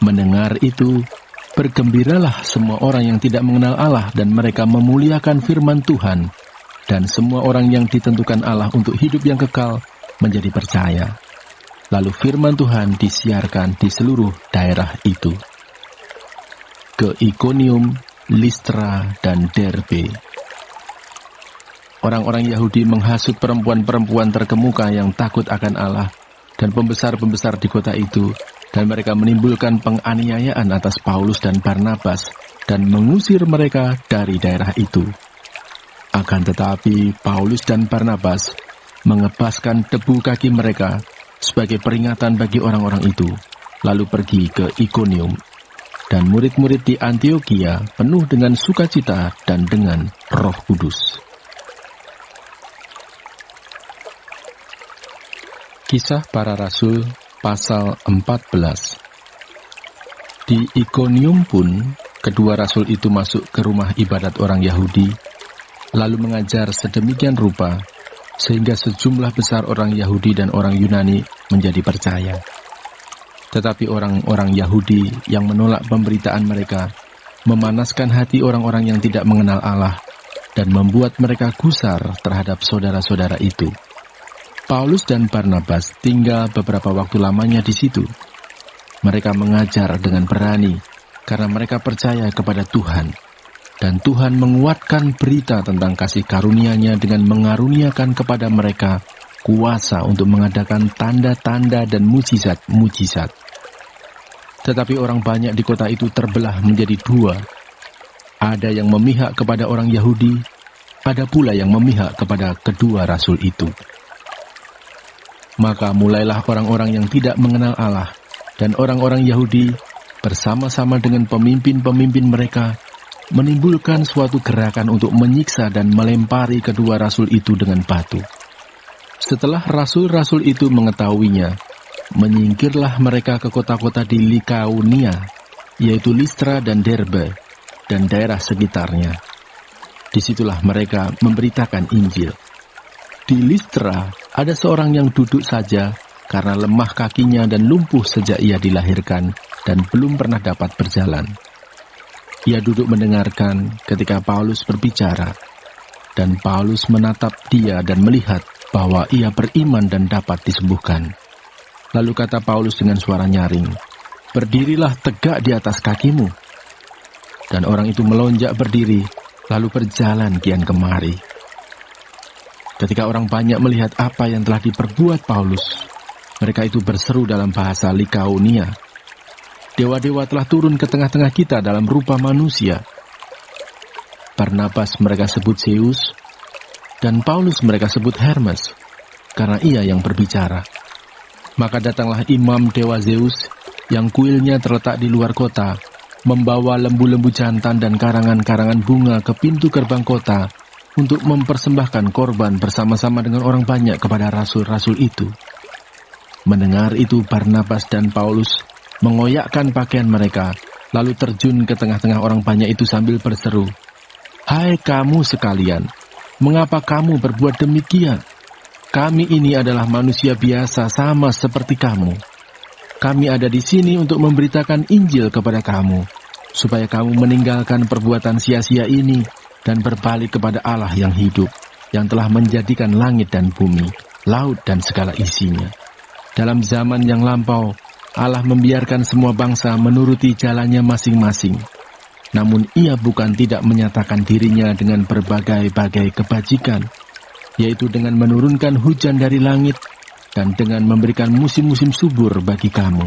Mendengar itu, bergembiralah semua orang yang tidak mengenal Allah, dan mereka memuliakan firman Tuhan, dan semua orang yang ditentukan Allah untuk hidup yang kekal menjadi percaya. Lalu firman Tuhan disiarkan di seluruh daerah itu. Ke Ikonium, Listra, dan Derbe. Orang-orang Yahudi menghasut perempuan-perempuan terkemuka yang takut akan Allah dan pembesar-pembesar di kota itu, dan mereka menimbulkan penganiayaan atas Paulus dan Barnabas dan mengusir mereka dari daerah itu. Akan tetapi Paulus dan Barnabas mengebaskan debu kaki mereka sebagai peringatan bagi orang-orang itu, lalu pergi ke Ikonium. Dan murid-murid di Antiokhia penuh dengan sukacita dan dengan Roh Kudus. Kisah Para Rasul pasal 14. Di Ikonium pun, kedua rasul itu masuk ke rumah ibadat orang Yahudi, lalu mengajar sedemikian rupa, sehingga sejumlah besar orang Yahudi dan orang Yunani menjadi percaya. Tetapi orang-orang Yahudi yang menolak pemberitaan mereka memanaskan hati orang-orang yang tidak mengenal Allah dan membuat mereka gusar terhadap saudara-saudara itu. Paulus dan Barnabas tinggal beberapa waktu lamanya di situ. Mereka mengajar dengan berani karena mereka percaya kepada Tuhan. Dan Tuhan menguatkan berita tentang kasih karunia-Nya dengan mengaruniakan kepada mereka kuasa untuk mengadakan tanda-tanda dan mujizat-mujizat. Tetapi orang banyak di kota itu terbelah menjadi dua. Ada yang memihak kepada orang Yahudi, ada pula yang memihak kepada kedua rasul itu. Maka mulailah orang-orang yang tidak mengenal Allah dan orang-orang Yahudi bersama-sama dengan pemimpin-pemimpin mereka menimbulkan suatu gerakan untuk menyiksa dan melempari kedua rasul itu dengan batu. Setelah rasul-rasul itu mengetahuinya, menyingkirlah mereka ke kota-kota di Likaonia, yaitu Listra dan Derbe, dan daerah sekitarnya. Disitulah mereka memberitakan Injil. Di Listra ada seorang yang duduk saja karena lemah kakinya dan lumpuh sejak ia dilahirkan dan belum pernah dapat berjalan. Ia duduk mendengarkan ketika Paulus berbicara, dan Paulus menatap dia dan melihat bahwa ia beriman dan dapat disembuhkan. Lalu kata Paulus dengan suara nyaring, "Berdirilah tegak di atas kakimu." Dan orang itu melonjak berdiri, lalu berjalan kian kemari. Ketika orang banyak melihat apa yang telah diperbuat Paulus, mereka itu berseru dalam bahasa Likaonia, "Dewa-dewa telah turun ke tengah-tengah kita dalam rupa manusia." Barnabas mereka sebut Zeus, dan Paulus mereka sebut Hermes, karena ia yang berbicara. Maka datanglah imam dewa Zeus, yang kuilnya terletak di luar kota, membawa lembu-lembu jantan dan karangan-karangan bunga ke pintu gerbang kota, untuk mempersembahkan korban bersama-sama dengan orang banyak kepada rasul-rasul itu. Mendengar itu, Barnabas dan Paulus mengoyakkan pakaian mereka, lalu terjun ke tengah-tengah orang banyak itu sambil berseru, "Hai kamu sekalian, mengapa kamu berbuat demikian? Kami ini adalah manusia biasa sama seperti kamu. Kami ada di sini untuk memberitakan Injil kepada kamu, supaya kamu meninggalkan perbuatan sia-sia ini dan berbalik kepada Allah yang hidup, yang telah menjadikan langit dan bumi, laut dan segala isinya. Dalam zaman yang lampau, Allah membiarkan semua bangsa menuruti jalannya masing-masing. Namun ia bukan tidak menyatakan dirinya dengan berbagai-bagai kebajikan, yaitu dengan menurunkan hujan dari langit dan dengan memberikan musim-musim subur bagi kamu.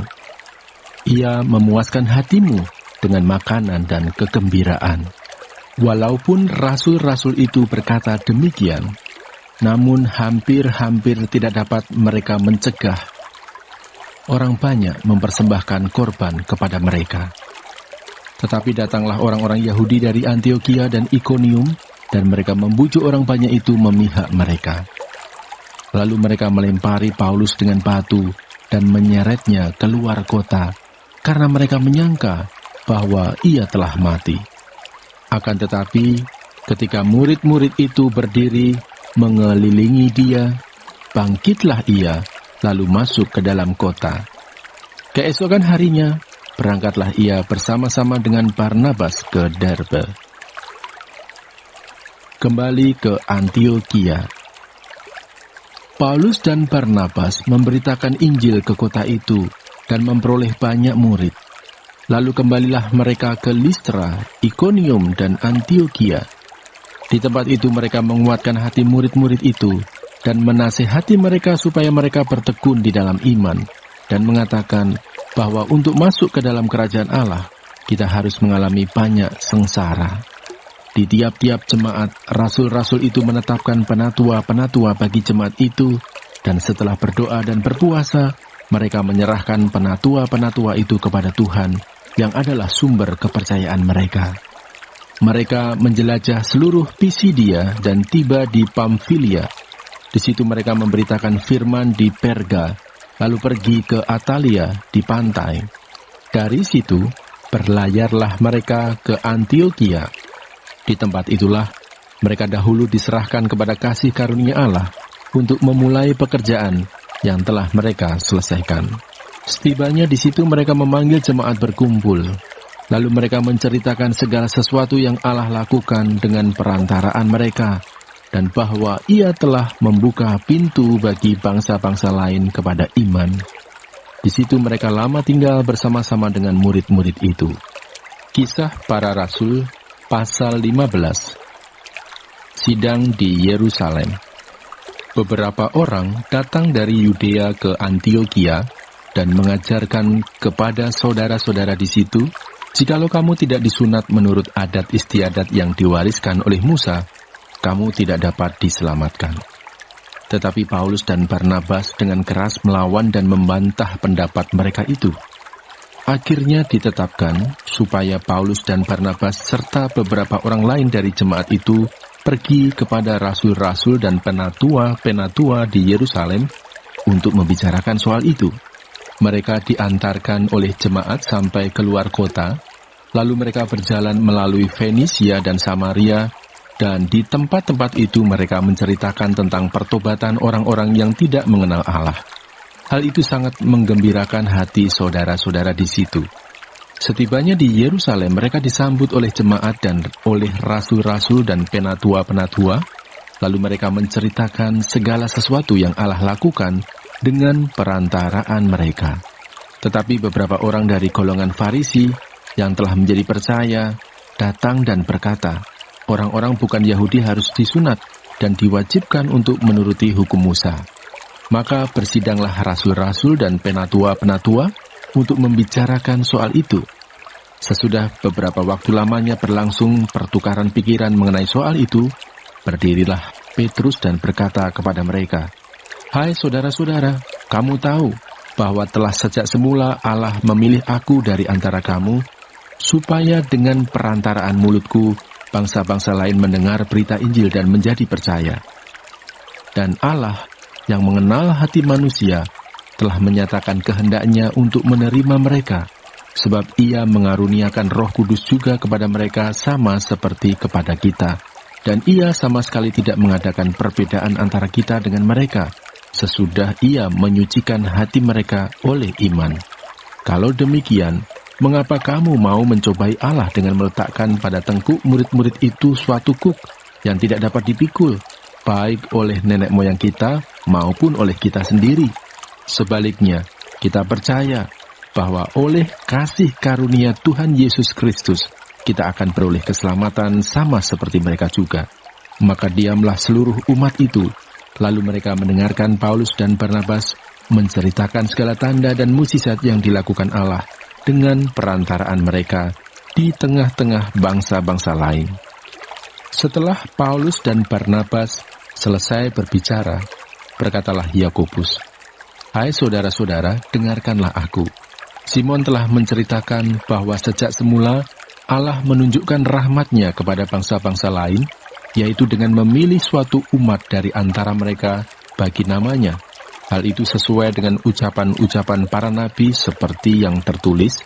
Ia memuaskan hatimu dengan makanan dan kegembiraan." Walaupun rasul-rasul itu berkata demikian, namun hampir-hampir tidak dapat mereka mencegah orang banyak mempersembahkan korban kepada mereka. Tetapi datanglah orang-orang Yahudi dari Antiokhia dan Ikonium, dan mereka membujuk orang banyak itu memihak mereka. Lalu mereka melempari Paulus dengan batu dan menyeretnya keluar kota, karena mereka menyangka bahwa ia telah mati. Akan tetapi, ketika murid-murid itu berdiri mengelilingi dia, bangkitlah ia, lalu masuk ke dalam kota. Keesokan harinya, berangkatlah ia bersama-sama dengan Barnabas ke Derbe. Kembali ke Antiokhia. Paulus dan Barnabas memberitakan Injil ke kota itu dan memperoleh banyak murid. Lalu kembalilah mereka ke Listra, Ikonium, dan Antiokhia. Di tempat itu mereka menguatkan hati murid-murid itu dan menasihati mereka supaya mereka bertekun di dalam iman dan mengatakan bahwa untuk masuk ke dalam kerajaan Allah, kita harus mengalami banyak sengsara. Di tiap-tiap jemaat, rasul-rasul itu menetapkan penatua-penatua bagi jemaat itu, dan setelah berdoa dan berpuasa, mereka menyerahkan penatua-penatua itu kepada Tuhan, yang adalah sumber kepercayaan mereka. Mereka menjelajah seluruh Pisidia dan tiba di Pamfilia. Di situ mereka memberitakan firman di Perga, lalu pergi ke Atalia di pantai. Dari situ, berlayarlah mereka ke Antiokhia. Di tempat itulah, mereka dahulu diserahkan kepada kasih karunia Allah untuk memulai pekerjaan yang telah mereka selesaikan. Setibanya di situ mereka memanggil jemaat berkumpul. Lalu mereka menceritakan segala sesuatu yang Allah lakukan dengan perantaraan mereka, dan bahwa ia telah membuka pintu bagi bangsa-bangsa lain kepada iman. Di situ mereka lama tinggal bersama-sama dengan murid-murid itu. Kisah Para Rasul, pasal 15. Sidang di Yerusalem. Beberapa orang datang dari Yudea ke Antiokhia dan mengajarkan kepada saudara-saudara di situ, jikalau kamu tidak disunat menurut adat istiadat yang diwariskan oleh Musa, kamu tidak dapat diselamatkan. Tetapi Paulus dan Barnabas dengan keras melawan dan membantah pendapat mereka itu. Akhirnya ditetapkan supaya Paulus dan Barnabas serta beberapa orang lain dari jemaat itu pergi kepada rasul-rasul dan penatua-penatua di Yerusalem untuk membicarakan soal itu. Mereka diantarkan oleh jemaat sampai keluar kota, lalu mereka berjalan melalui Fenisia dan Samaria, dan di tempat-tempat itu mereka menceritakan tentang pertobatan orang-orang yang tidak mengenal Allah. Hal itu sangat menggembirakan hati saudara-saudara di situ. Setibanya di Yerusalem, mereka disambut oleh jemaat dan oleh rasul-rasul dan penatua-penatua, lalu mereka menceritakan segala sesuatu yang Allah lakukan dengan perantaraan mereka. Tetapi beberapa orang dari golongan Farisi yang telah menjadi percaya datang dan berkata, orang-orang bukan Yahudi harus disunat dan diwajibkan untuk menuruti hukum Musa. Maka bersidanglah rasul-rasul dan penatua-penatua untuk membicarakan soal itu. Sesudah beberapa waktu lamanya berlangsung pertukaran pikiran mengenai soal itu, berdirilah Petrus dan berkata kepada mereka, "Hai saudara-saudara, kamu tahu bahwa telah sejak semula Allah memilih aku dari antara kamu, supaya dengan perantaraan mulutku, bangsa-bangsa lain mendengar berita Injil dan menjadi percaya. Dan Allah yang mengenal hati manusia telah menyatakan kehendaknya untuk menerima mereka, sebab ia mengaruniakan Roh Kudus juga kepada mereka sama seperti kepada kita. Dan ia sama sekali tidak mengadakan perbedaan antara kita dengan mereka, sesudah ia menyucikan hati mereka oleh iman. Kalau demikian, mengapa kamu mau mencobai Allah dengan meletakkan pada tengkuk murid-murid itu suatu kuk yang tidak dapat dipikul, baik oleh nenek moyang kita maupun oleh kita sendiri? Sebaliknya, kita percaya bahwa oleh kasih karunia Tuhan Yesus Kristus, kita akan beroleh keselamatan sama seperti mereka juga. Maka diamlah seluruh umat itu. Lalu mereka mendengarkan Paulus dan Barnabas menceritakan segala tanda dan mukjizat yang dilakukan Allah dengan perantaraan mereka di tengah-tengah bangsa-bangsa lain. Setelah Paulus dan Barnabas selesai berbicara, berkatalah Yakobus, "Hai saudara-saudara, dengarkanlah aku. Simon telah menceritakan bahwa sejak semula Allah menunjukkan rahmat-Nya kepada bangsa-bangsa lain, yaitu dengan memilih suatu umat dari antara mereka bagi namanya. Hal itu sesuai dengan ucapan-ucapan para nabi seperti yang tertulis,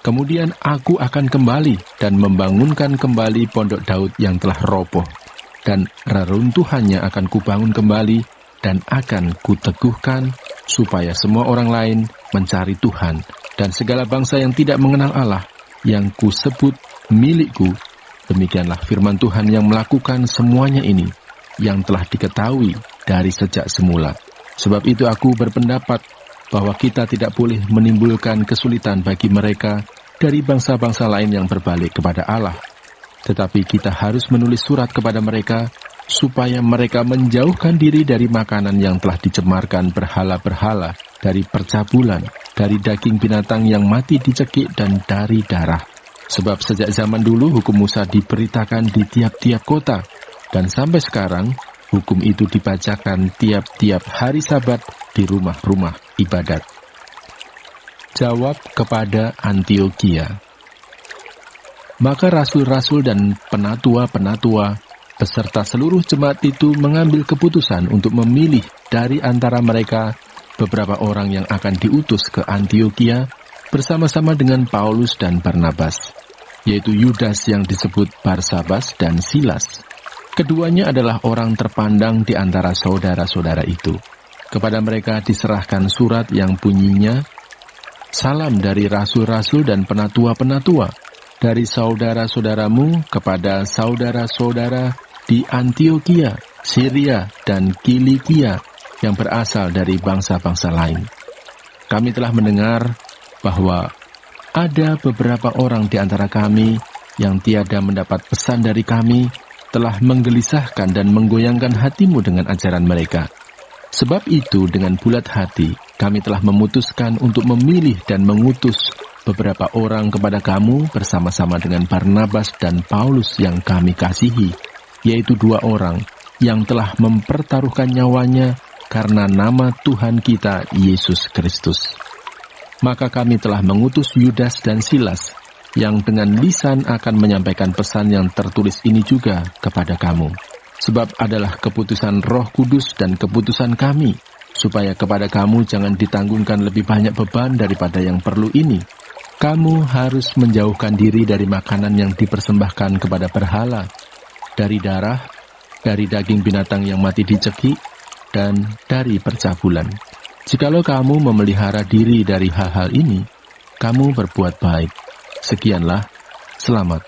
kemudian aku akan kembali dan membangunkan kembali pondok Daud yang telah roboh, dan reruntuhannya akan kubangun kembali dan akan kuteguhkan, supaya semua orang lain mencari Tuhan, dan segala bangsa yang tidak mengenal Allah, yang kusebut milikku." Demikianlah firman Tuhan yang melakukan semuanya ini, yang telah diketahui dari sejak semula. Sebab itu aku berpendapat bahwa kita tidak boleh menimbulkan kesulitan bagi mereka dari bangsa-bangsa lain yang berbalik kepada Allah. Tetapi kita harus menulis surat kepada mereka, supaya mereka menjauhkan diri dari makanan yang telah dicemarkan berhala-berhala, dari percabulan, dari daging binatang yang mati dicekik, dan dari darah. Sebab sejak zaman dulu hukum Musa diberitakan di tiap-tiap kota, dan sampai sekarang hukum itu dibacakan tiap-tiap hari Sabat di rumah-rumah ibadat. Jawab kepada Antiokhia. Maka rasul-rasul dan penatua-penatua beserta seluruh jemaat itu mengambil keputusan untuk memilih dari antara mereka beberapa orang yang akan diutus ke Antiokhia bersama-sama dengan Paulus dan Barnabas, yaitu Yudas yang disebut Barsabas dan Silas. Keduanya adalah orang terpandang di antara saudara-saudara itu. Kepada mereka diserahkan surat yang bunyinya, "Salam dari rasul-rasul dan penatua-penatua, dari saudara-saudaramu kepada saudara-saudara di Antiokhia Syria, dan Kilikia yang berasal dari bangsa-bangsa lain. Kami telah mendengar bahwa ada beberapa orang di antara kami yang tiada mendapat pesan dari kami, telah menggelisahkan dan menggoyangkan hatimu dengan ajaran mereka. Sebab itu dengan bulat hati kami telah memutuskan untuk memilih dan mengutus beberapa orang kepada kamu bersama-sama dengan Barnabas dan Paulus yang kami kasihi, yaitu 2 orang yang telah mempertaruhkan nyawanya karena nama Tuhan kita Yesus Kristus. Maka kami telah mengutus Yudas dan Silas, yang dengan lisan akan menyampaikan pesan yang tertulis ini juga kepada kamu. Sebab adalah keputusan Roh Kudus dan keputusan kami, supaya kepada kamu jangan ditanggungkan lebih banyak beban daripada yang perlu ini. Kamu harus menjauhkan diri dari makanan yang dipersembahkan kepada berhala, dari darah, dari daging binatang yang mati dicekik, dan dari percabulan. Jikalau kamu memelihara diri dari hal-hal ini, kamu berbuat baik. Sekianlah, selamat.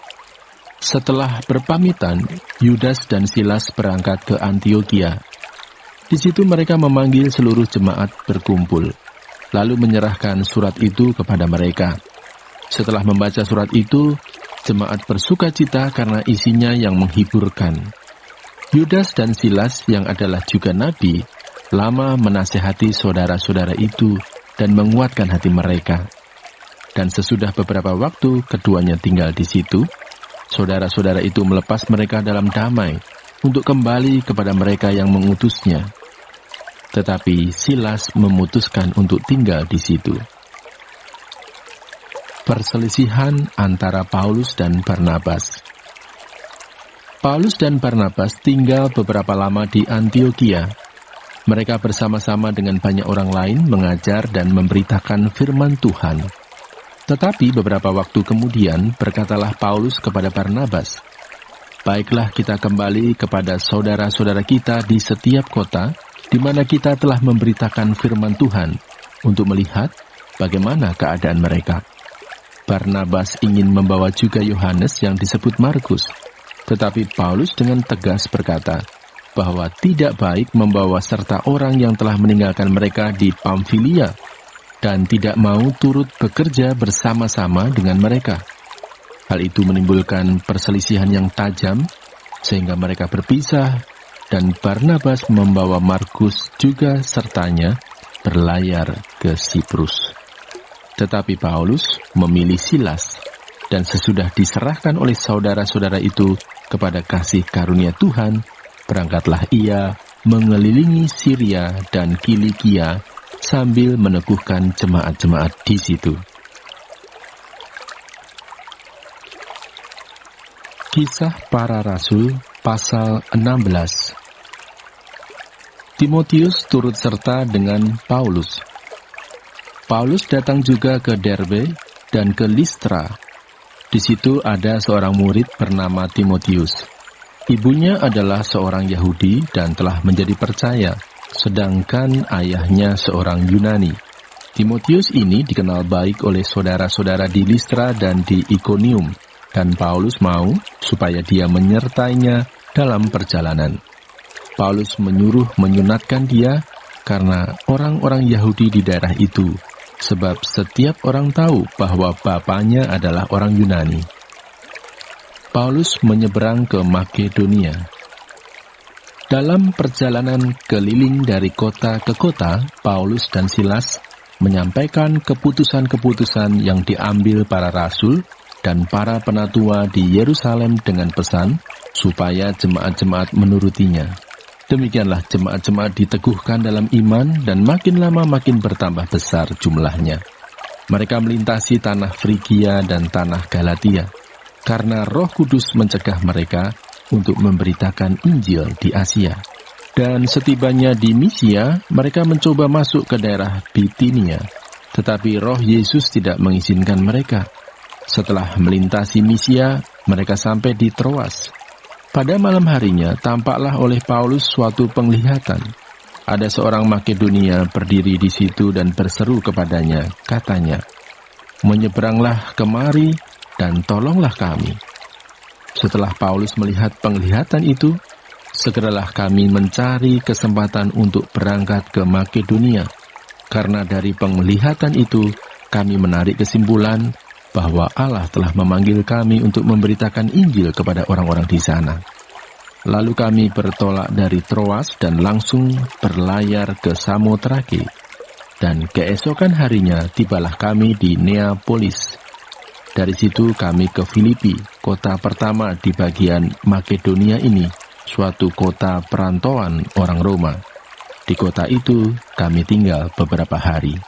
Setelah berpamitan, Yudas dan Silas berangkat ke Antiokhia. Di situ mereka memanggil seluruh jemaat berkumpul, lalu menyerahkan surat itu kepada mereka. Setelah membaca surat itu, jemaat bersukacita karena isinya yang menghiburkan. Yudas dan Silas yang adalah juga nabi, lama menasihati saudara-saudara itu dan menguatkan hati mereka. Dan sesudah beberapa waktu keduanya tinggal di situ, saudara-saudara itu melepas mereka dalam damai untuk kembali kepada mereka yang mengutusnya. Tetapi Silas memutuskan untuk tinggal di situ. Perselisihan antara Paulus dan Barnabas. Paulus dan Barnabas tinggal beberapa lama di Antiokhia. Mereka bersama-sama dengan banyak orang lain mengajar dan memberitakan firman Tuhan. Tetapi beberapa waktu kemudian berkatalah Paulus kepada Barnabas, "Baiklah kita kembali kepada saudara-saudara kita di setiap kota, di mana kita telah memberitakan firman Tuhan, untuk melihat bagaimana keadaan mereka." Barnabas ingin membawa juga Yohanes yang disebut Markus, tetapi Paulus dengan tegas berkata bahwa tidak baik membawa serta orang yang telah meninggalkan mereka di Pamfilia dan tidak mau turut bekerja bersama-sama dengan mereka. Hal itu menimbulkan perselisihan yang tajam, sehingga mereka berpisah, dan Barnabas membawa Markus juga sertanya berlayar ke Siprus. Tetapi Paulus memilih Silas, dan sesudah diserahkan oleh saudara-saudara itu kepada kasih karunia Tuhan, berangkatlah ia mengelilingi Syria dan Kilikia sambil meneguhkan jemaat-jemaat di situ. Kisah Para Rasul pasal 16. Timotius turut serta dengan Paulus. Paulus datang juga ke Derbe dan ke Listra. Di situ ada seorang murid bernama Timotius. Ibunya adalah seorang Yahudi dan telah menjadi percaya, sedangkan ayahnya seorang Yunani. Timotius ini dikenal baik oleh saudara-saudara di Listra dan di Ikonium, dan Paulus mau supaya dia menyertainya dalam perjalanan. Paulus menyuruh menyunatkan dia karena orang-orang Yahudi di daerah itu, sebab setiap orang tahu bahwa bapaknya adalah orang Yunani. Paulus menyeberang ke Makedonia. Dalam perjalanan keliling dari kota ke kota, Paulus dan Silas menyampaikan keputusan-keputusan yang diambil para rasul dan para penatua di Yerusalem dengan pesan supaya jemaat-jemaat menurutinya. Demikianlah jemaat-jemaat diteguhkan dalam iman dan makin lama makin bertambah besar jumlahnya. Mereka melintasi tanah Frigia dan tanah Galatia, karena Roh Kudus mencegah mereka untuk memberitakan Injil di Asia. Dan setibanya di Misia, mereka mencoba masuk ke daerah Bitinia, tetapi Roh Yesus tidak mengizinkan mereka. Setelah melintasi Misia, mereka sampai di Troas. Pada malam harinya, tampaklah oleh Paulus suatu penglihatan. Ada seorang Makedonia berdiri di situ dan berseru kepadanya, katanya, "Menyeberanglah kemari dan tolonglah kami." Setelah Paulus melihat penglihatan itu, segeralah kami mencari kesempatan untuk berangkat ke Makedonia, karena dari penglihatan itu kami menarik kesimpulan bahwa Allah telah memanggil kami untuk memberitakan Injil kepada orang-orang di sana. Lalu kami bertolak dari Troas dan langsung berlayar ke Samotrake, dan keesokan harinya tibalah kami di Neapolis. Dari situ kami ke Filipi, kota pertama di bagian Makedonia ini, suatu kota perantauan orang Roma. Di kota itu kami tinggal beberapa hari.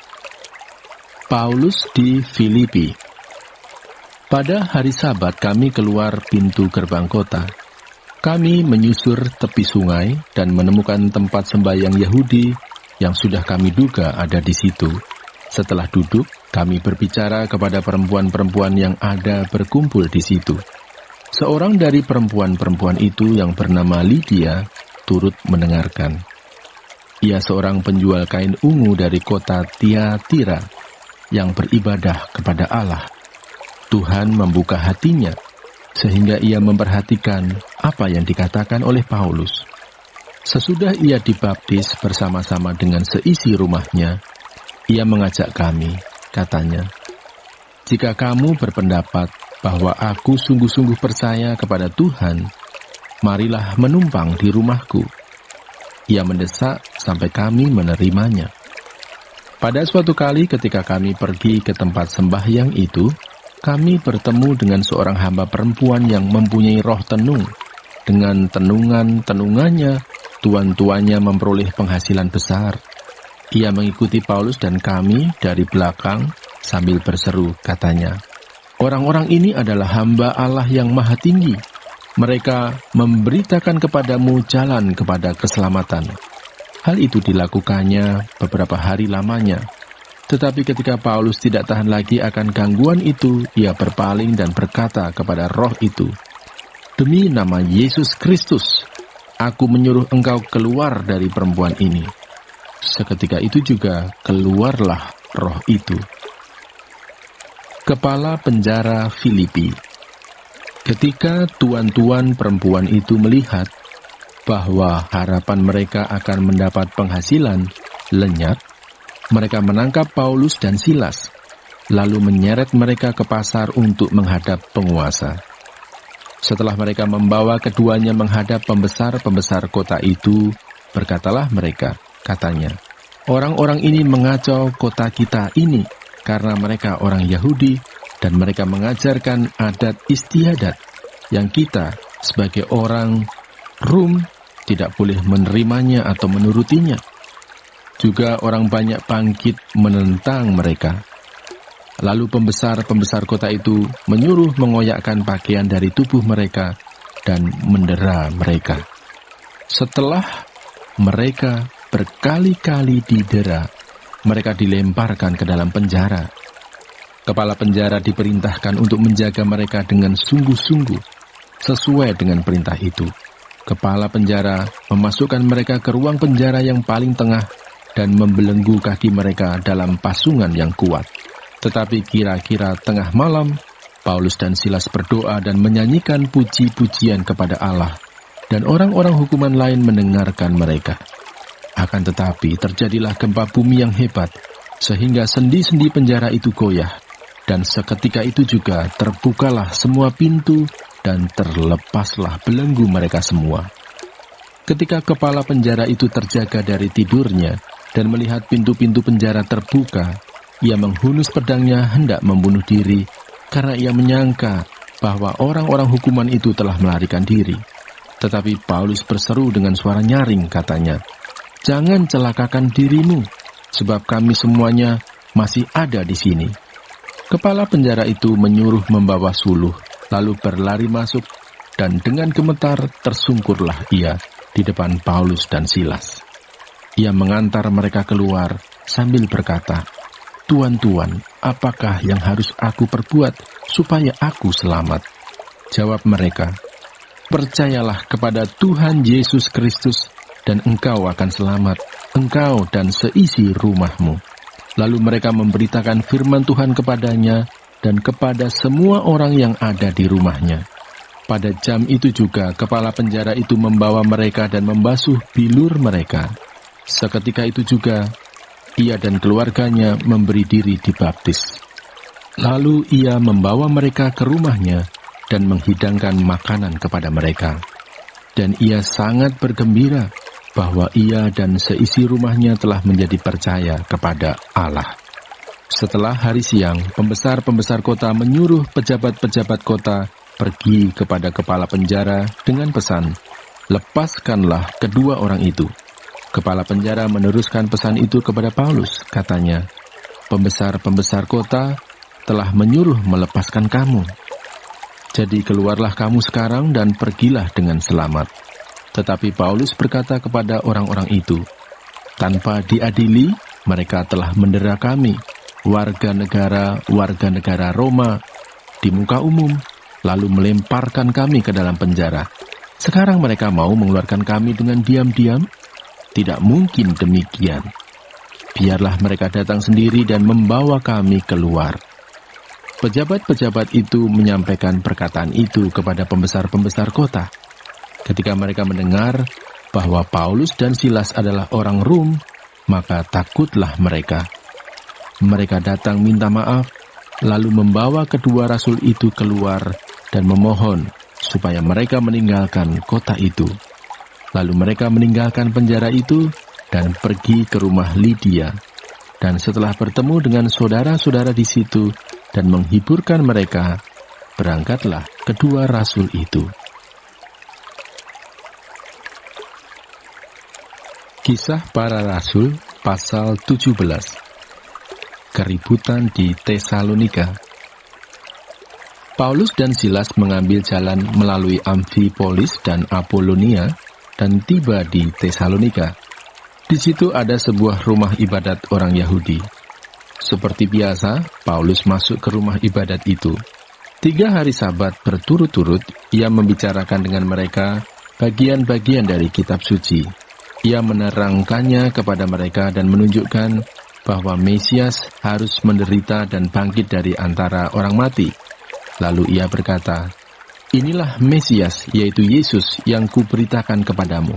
Paulus di Filipi. Pada hari Sabat kami keluar pintu gerbang kota. Kami menyusur tepi sungai dan menemukan tempat sembahyang Yahudi yang sudah kami duga ada di situ. Setelah duduk, kami berbicara kepada perempuan-perempuan yang ada berkumpul di situ. Seorang dari perempuan-perempuan itu yang bernama Lydia turut mendengarkan. Ia seorang penjual kain ungu dari kota Tiatira yang beribadah kepada Allah. Tuhan membuka hatinya sehingga ia memperhatikan apa yang dikatakan oleh Paulus. Sesudah ia dibaptis bersama-sama dengan seisi rumahnya, ia mengajak kami, katanya, "Jika kamu berpendapat bahwa aku sungguh-sungguh percaya kepada Tuhan, marilah menumpang di rumahku." Ia mendesak sampai kami menerimanya. Pada suatu kali ketika kami pergi ke tempat sembahyang itu, kami bertemu dengan seorang hamba perempuan yang mempunyai roh tenung. Dengan tenungannya, tuan-tuannya memperoleh penghasilan besar. Ia mengikuti Paulus dan kami dari belakang sambil berseru, katanya, "Orang-orang ini adalah hamba Allah yang maha tinggi. Mereka memberitakan kepadamu jalan kepada keselamatan." Hal itu dilakukannya beberapa hari lamanya. Tetapi ketika Paulus tidak tahan lagi akan gangguan itu, ia berpaling dan berkata kepada roh itu, "Demi nama Yesus Kristus, aku menyuruh engkau keluar dari perempuan ini." Seketika itu juga keluarlah roh itu. Kepala penjara Filipi. Ketika tuan-tuan perempuan itu melihat bahwa harapan mereka akan mendapat penghasilan lenyap, mereka menangkap Paulus dan Silas, lalu menyeret mereka ke pasar untuk menghadap penguasa. Setelah mereka membawa keduanya menghadap pembesar-pembesar kota itu, berkatalah mereka, katanya, "Orang-orang ini mengacau kota kita ini karena mereka orang Yahudi dan mereka mengajarkan adat istiadat yang kita sebagai orang Rum tidak boleh menerimanya atau menurutinya. Juga orang banyak bangkit menentang mereka." Lalu pembesar-pembesar kota itu menyuruh mengoyakkan pakaian dari tubuh mereka dan mendera mereka. Setelah mereka berkali-kali didera, mereka dilemparkan ke dalam penjara. Kepala penjara diperintahkan untuk menjaga mereka dengan sungguh-sungguh, sesuai dengan perintah itu. Kepala penjara memasukkan mereka ke ruang penjara yang paling tengah dan membelenggu kaki mereka dalam pasungan yang kuat. Tetapi kira-kira tengah malam, Paulus dan Silas berdoa dan menyanyikan puji-pujian kepada Allah, dan orang-orang hukuman lain mendengarkan mereka. Akan tetapi terjadilah gempa bumi yang hebat, sehingga sendi-sendi penjara itu goyah, dan seketika itu juga terbukalah semua pintu dan terlepaslah belenggu mereka semua. Ketika kepala penjara itu terjaga dari tidurnya dan melihat pintu-pintu penjara terbuka, ia menghunus pedangnya hendak membunuh diri, karena ia menyangka bahwa orang-orang hukuman itu telah melarikan diri. Tetapi Paulus berseru dengan suara nyaring, katanya, "Jangan celakakan dirimu, sebab kami semuanya masih ada di sini." Kepala penjara itu menyuruh membawa suluh, lalu berlari masuk, dan dengan gemetar tersungkurlah ia di depan Paulus dan Silas. Ia mengantar mereka keluar sambil berkata, "Tuan-tuan, apakah yang harus aku perbuat supaya aku selamat?" Jawab mereka, "Percayalah kepada Tuhan Yesus Kristus, dan engkau akan selamat, engkau dan seisi rumahmu." Lalu mereka memberitakan firman Tuhan kepadanya dan kepada semua orang yang ada di rumahnya. Pada jam itu juga kepala penjara itu membawa mereka dan membasuh bilur mereka. Seketika itu juga ia dan keluarganya memberi diri dibaptis. Lalu ia membawa mereka ke rumahnya dan menghidangkan makanan kepada mereka. Dan ia sangat bergembira bahwa ia dan seisi rumahnya telah menjadi percaya kepada Allah. Setelah hari siang, pembesar-pembesar kota menyuruh pejabat-pejabat kota pergi kepada kepala penjara dengan pesan, "Lepaskanlah kedua orang itu." Kepala penjara meneruskan pesan itu kepada Paulus, katanya, "Pembesar-pembesar kota telah menyuruh melepaskan kamu. Jadi keluarlah kamu sekarang dan pergilah dengan selamat." Tetapi Paulus berkata kepada orang-orang itu, "Tanpa diadili, mereka telah mendera kami, warga negara Roma, di muka umum, lalu melemparkan kami ke dalam penjara. Sekarang mereka mau mengeluarkan kami dengan diam-diam? Tidak mungkin demikian. Biarlah mereka datang sendiri dan membawa kami keluar." Pejabat-pejabat itu menyampaikan perkataan itu kepada pembesar-pembesar kota. Ketika mereka mendengar bahwa Paulus dan Silas adalah orang Rom, maka takutlah mereka. Mereka datang minta maaf, lalu membawa kedua rasul itu keluar dan memohon supaya mereka meninggalkan kota itu. Lalu mereka meninggalkan penjara itu dan pergi ke rumah Lydia. Dan setelah bertemu dengan saudara-saudara di situ dan menghiburkan mereka, berangkatlah kedua rasul itu. Kisah Para Rasul pasal 17. Keributan di Tesalonika. Paulus dan Silas mengambil jalan melalui Amfipolis dan Apolonia dan tiba di Tesalonika. Di situ ada sebuah rumah ibadat orang Yahudi. Seperti biasa, Paulus masuk ke rumah ibadat itu. 3 hari Sabat berturut-turut, ia membicarakan dengan mereka bagian-bagian dari kitab suci. Ia menerangkannya kepada mereka dan menunjukkan bahwa Mesias harus menderita dan bangkit dari antara orang mati. Lalu ia berkata, "Inilah Mesias, yaitu Yesus yang kuberitakan kepadamu."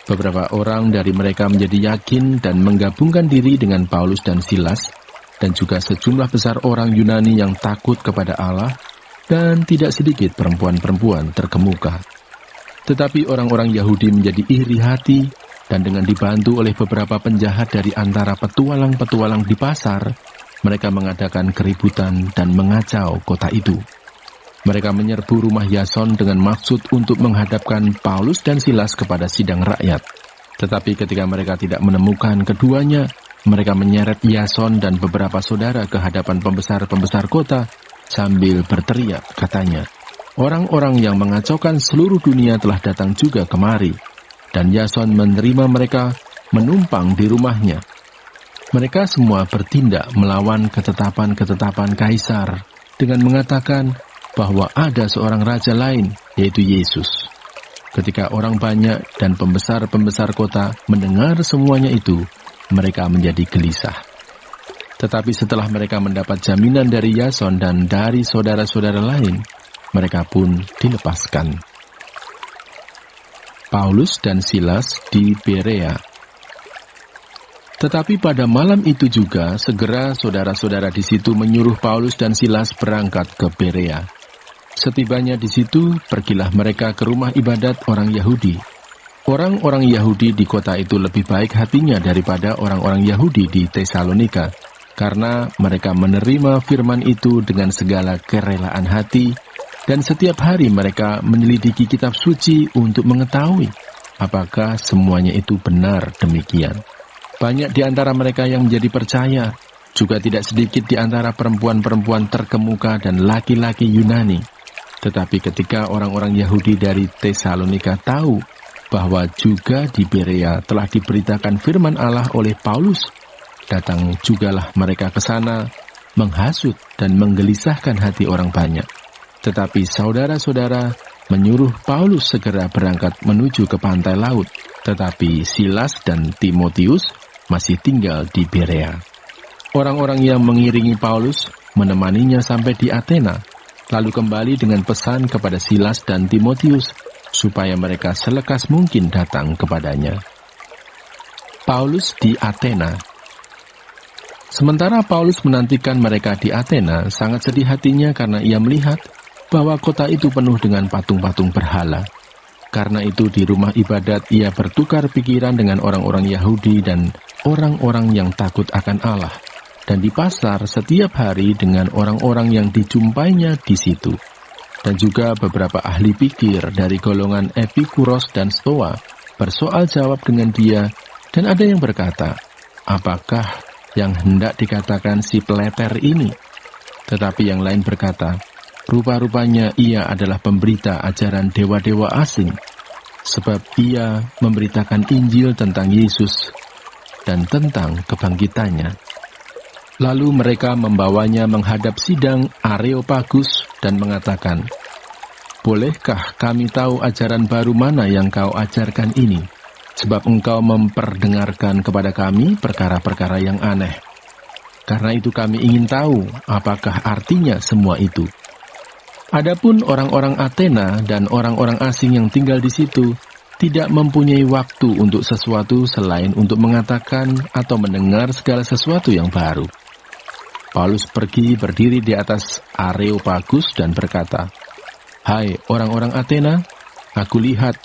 Beberapa orang dari mereka menjadi yakin dan menggabungkan diri dengan Paulus dan Silas, dan juga sejumlah besar orang Yunani yang takut kepada Allah, dan tidak sedikit perempuan-perempuan terkemuka. Tetapi orang-orang Yahudi menjadi iri hati, dan dengan dibantu oleh beberapa penjahat dari antara petualang-petualang di pasar, mereka mengadakan keributan dan mengacau kota itu. Mereka menyerbu rumah Yason dengan maksud untuk menghadapkan Paulus dan Silas kepada sidang rakyat. Tetapi ketika mereka tidak menemukan keduanya, mereka menyeret Yason dan beberapa saudara ke hadapan pembesar-pembesar kota sambil berteriak, katanya, "Orang-orang yang mengacaukan seluruh dunia telah datang juga kemari." Dan Yason menerima mereka menumpang di rumahnya. Mereka semua bertindak melawan ketetapan-ketetapan Kaisar dengan mengatakan bahwa ada seorang raja lain, yaitu Yesus. Ketika orang banyak dan pembesar-pembesar kota mendengar semuanya itu, mereka menjadi gelisah. Tetapi setelah mereka mendapat jaminan dari Yason dan dari saudara-saudara lain, mereka pun dilepaskan. Paulus dan Silas di Berea. Tetapi pada malam itu juga, segera saudara-saudara di situ menyuruh Paulus dan Silas berangkat ke Berea. Setibanya di situ, pergilah mereka ke rumah ibadat orang Yahudi. Orang-orang Yahudi di kota itu lebih baik hatinya daripada orang-orang Yahudi di Tesalonika, karena mereka menerima firman itu dengan segala kerelaan hati, dan setiap hari mereka menyelidiki kitab suci untuk mengetahui apakah semuanya itu benar demikian. Banyak di antara mereka yang menjadi percaya, juga tidak sedikit di antara perempuan-perempuan terkemuka dan laki-laki Yunani. Tetapi ketika orang-orang Yahudi dari Tesalonika tahu bahwa juga di Berea telah diberitakan firman Allah oleh Paulus, datang jugalah mereka ke sana, menghasut dan menggelisahkan hati orang banyak. Tetapi saudara-saudara menyuruh Paulus segera berangkat menuju ke pantai laut, tetapi Silas dan Timotius masih tinggal di Berea. Orang-orang yang mengiringi Paulus menemaninya sampai di Athena, lalu kembali dengan pesan kepada Silas dan Timotius, supaya mereka selekas mungkin datang kepadanya. Paulus di Athena. Sementara Paulus menantikan mereka di Athena, sangat sedih hatinya karena ia melihat bahwa kota itu penuh dengan patung-patung berhala. Karena itu di rumah ibadat ia bertukar pikiran dengan orang-orang Yahudi dan orang-orang yang takut akan Allah. Dan di pasar setiap hari dengan orang-orang yang dijumpainya di situ. Dan juga beberapa ahli pikir dari golongan Epikuros dan Stoa bersoal jawab dengan dia, dan ada yang berkata, apakah yang hendak dikatakan si peleter ini? Tetapi yang lain berkata, rupa-rupanya ia adalah pemberita ajaran dewa-dewa asing, sebab ia memberitakan Injil tentang Yesus dan tentang kebangkitannya. Lalu mereka membawanya menghadap sidang Areopagus dan mengatakan, bolehkah kami tahu ajaran baru mana yang kau ajarkan ini? Sebab engkau memperdengarkan kepada kami perkara-perkara yang aneh. Karena itu kami ingin tahu apakah artinya semua itu. Adapun orang-orang Athena dan orang-orang asing yang tinggal di situ tidak mempunyai waktu untuk sesuatu selain untuk mengatakan atau mendengar segala sesuatu yang baru. Paulus pergi berdiri di atas Areopagus dan berkata, hai orang-orang Athena, aku lihat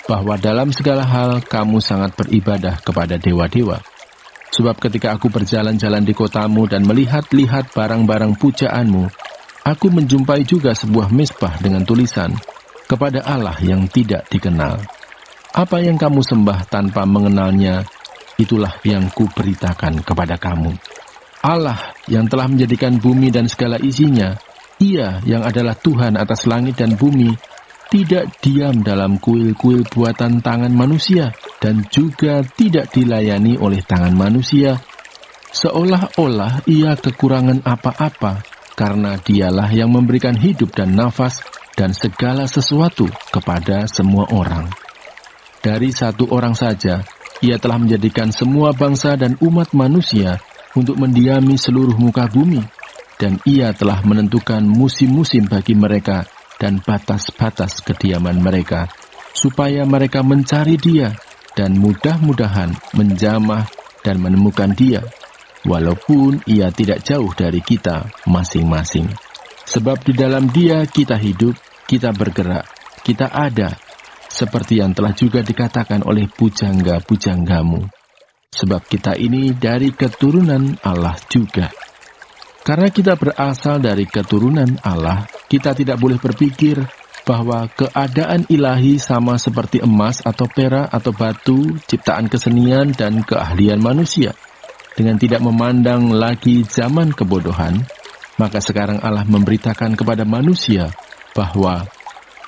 bahwa dalam segala hal kamu sangat beribadah kepada dewa-dewa. Sebab ketika aku berjalan-jalan di kotamu dan melihat-lihat barang-barang pujaanmu, aku menjumpai juga sebuah mezbah dengan tulisan, kepada Allah yang tidak dikenal. Apa yang kamu sembah tanpa mengenalnya, itulah yang kuberitakan kepada kamu. Allah yang telah menjadikan bumi dan segala isinya, Ia yang adalah Tuhan atas langit dan bumi, tidak diam dalam kuil-kuil buatan tangan manusia, dan juga tidak dilayani oleh tangan manusia, seolah-olah ia kekurangan apa-apa, karena dialah yang memberikan hidup dan nafas dan segala sesuatu kepada semua orang. Dari satu orang saja, ia telah menjadikan semua bangsa dan umat manusia untuk mendiami seluruh muka bumi, dan ia telah menentukan musim-musim bagi mereka, dan batas-batas kediaman mereka, supaya mereka mencari Dia, dan mudah-mudahan menjamah dan menemukan Dia, walaupun Ia tidak jauh dari kita masing-masing. Sebab di dalam Dia kita hidup, kita bergerak, kita ada, seperti yang telah juga dikatakan oleh pujangga-pujanggamu. Sebab kita ini dari keturunan Allah juga. Karena kita berasal dari keturunan Allah, kita tidak boleh berpikir bahwa keadaan ilahi sama seperti emas atau perak atau batu, ciptaan kesenian dan keahlian manusia. Dengan tidak memandang lagi zaman kebodohan, maka sekarang Allah memberitakan kepada manusia bahwa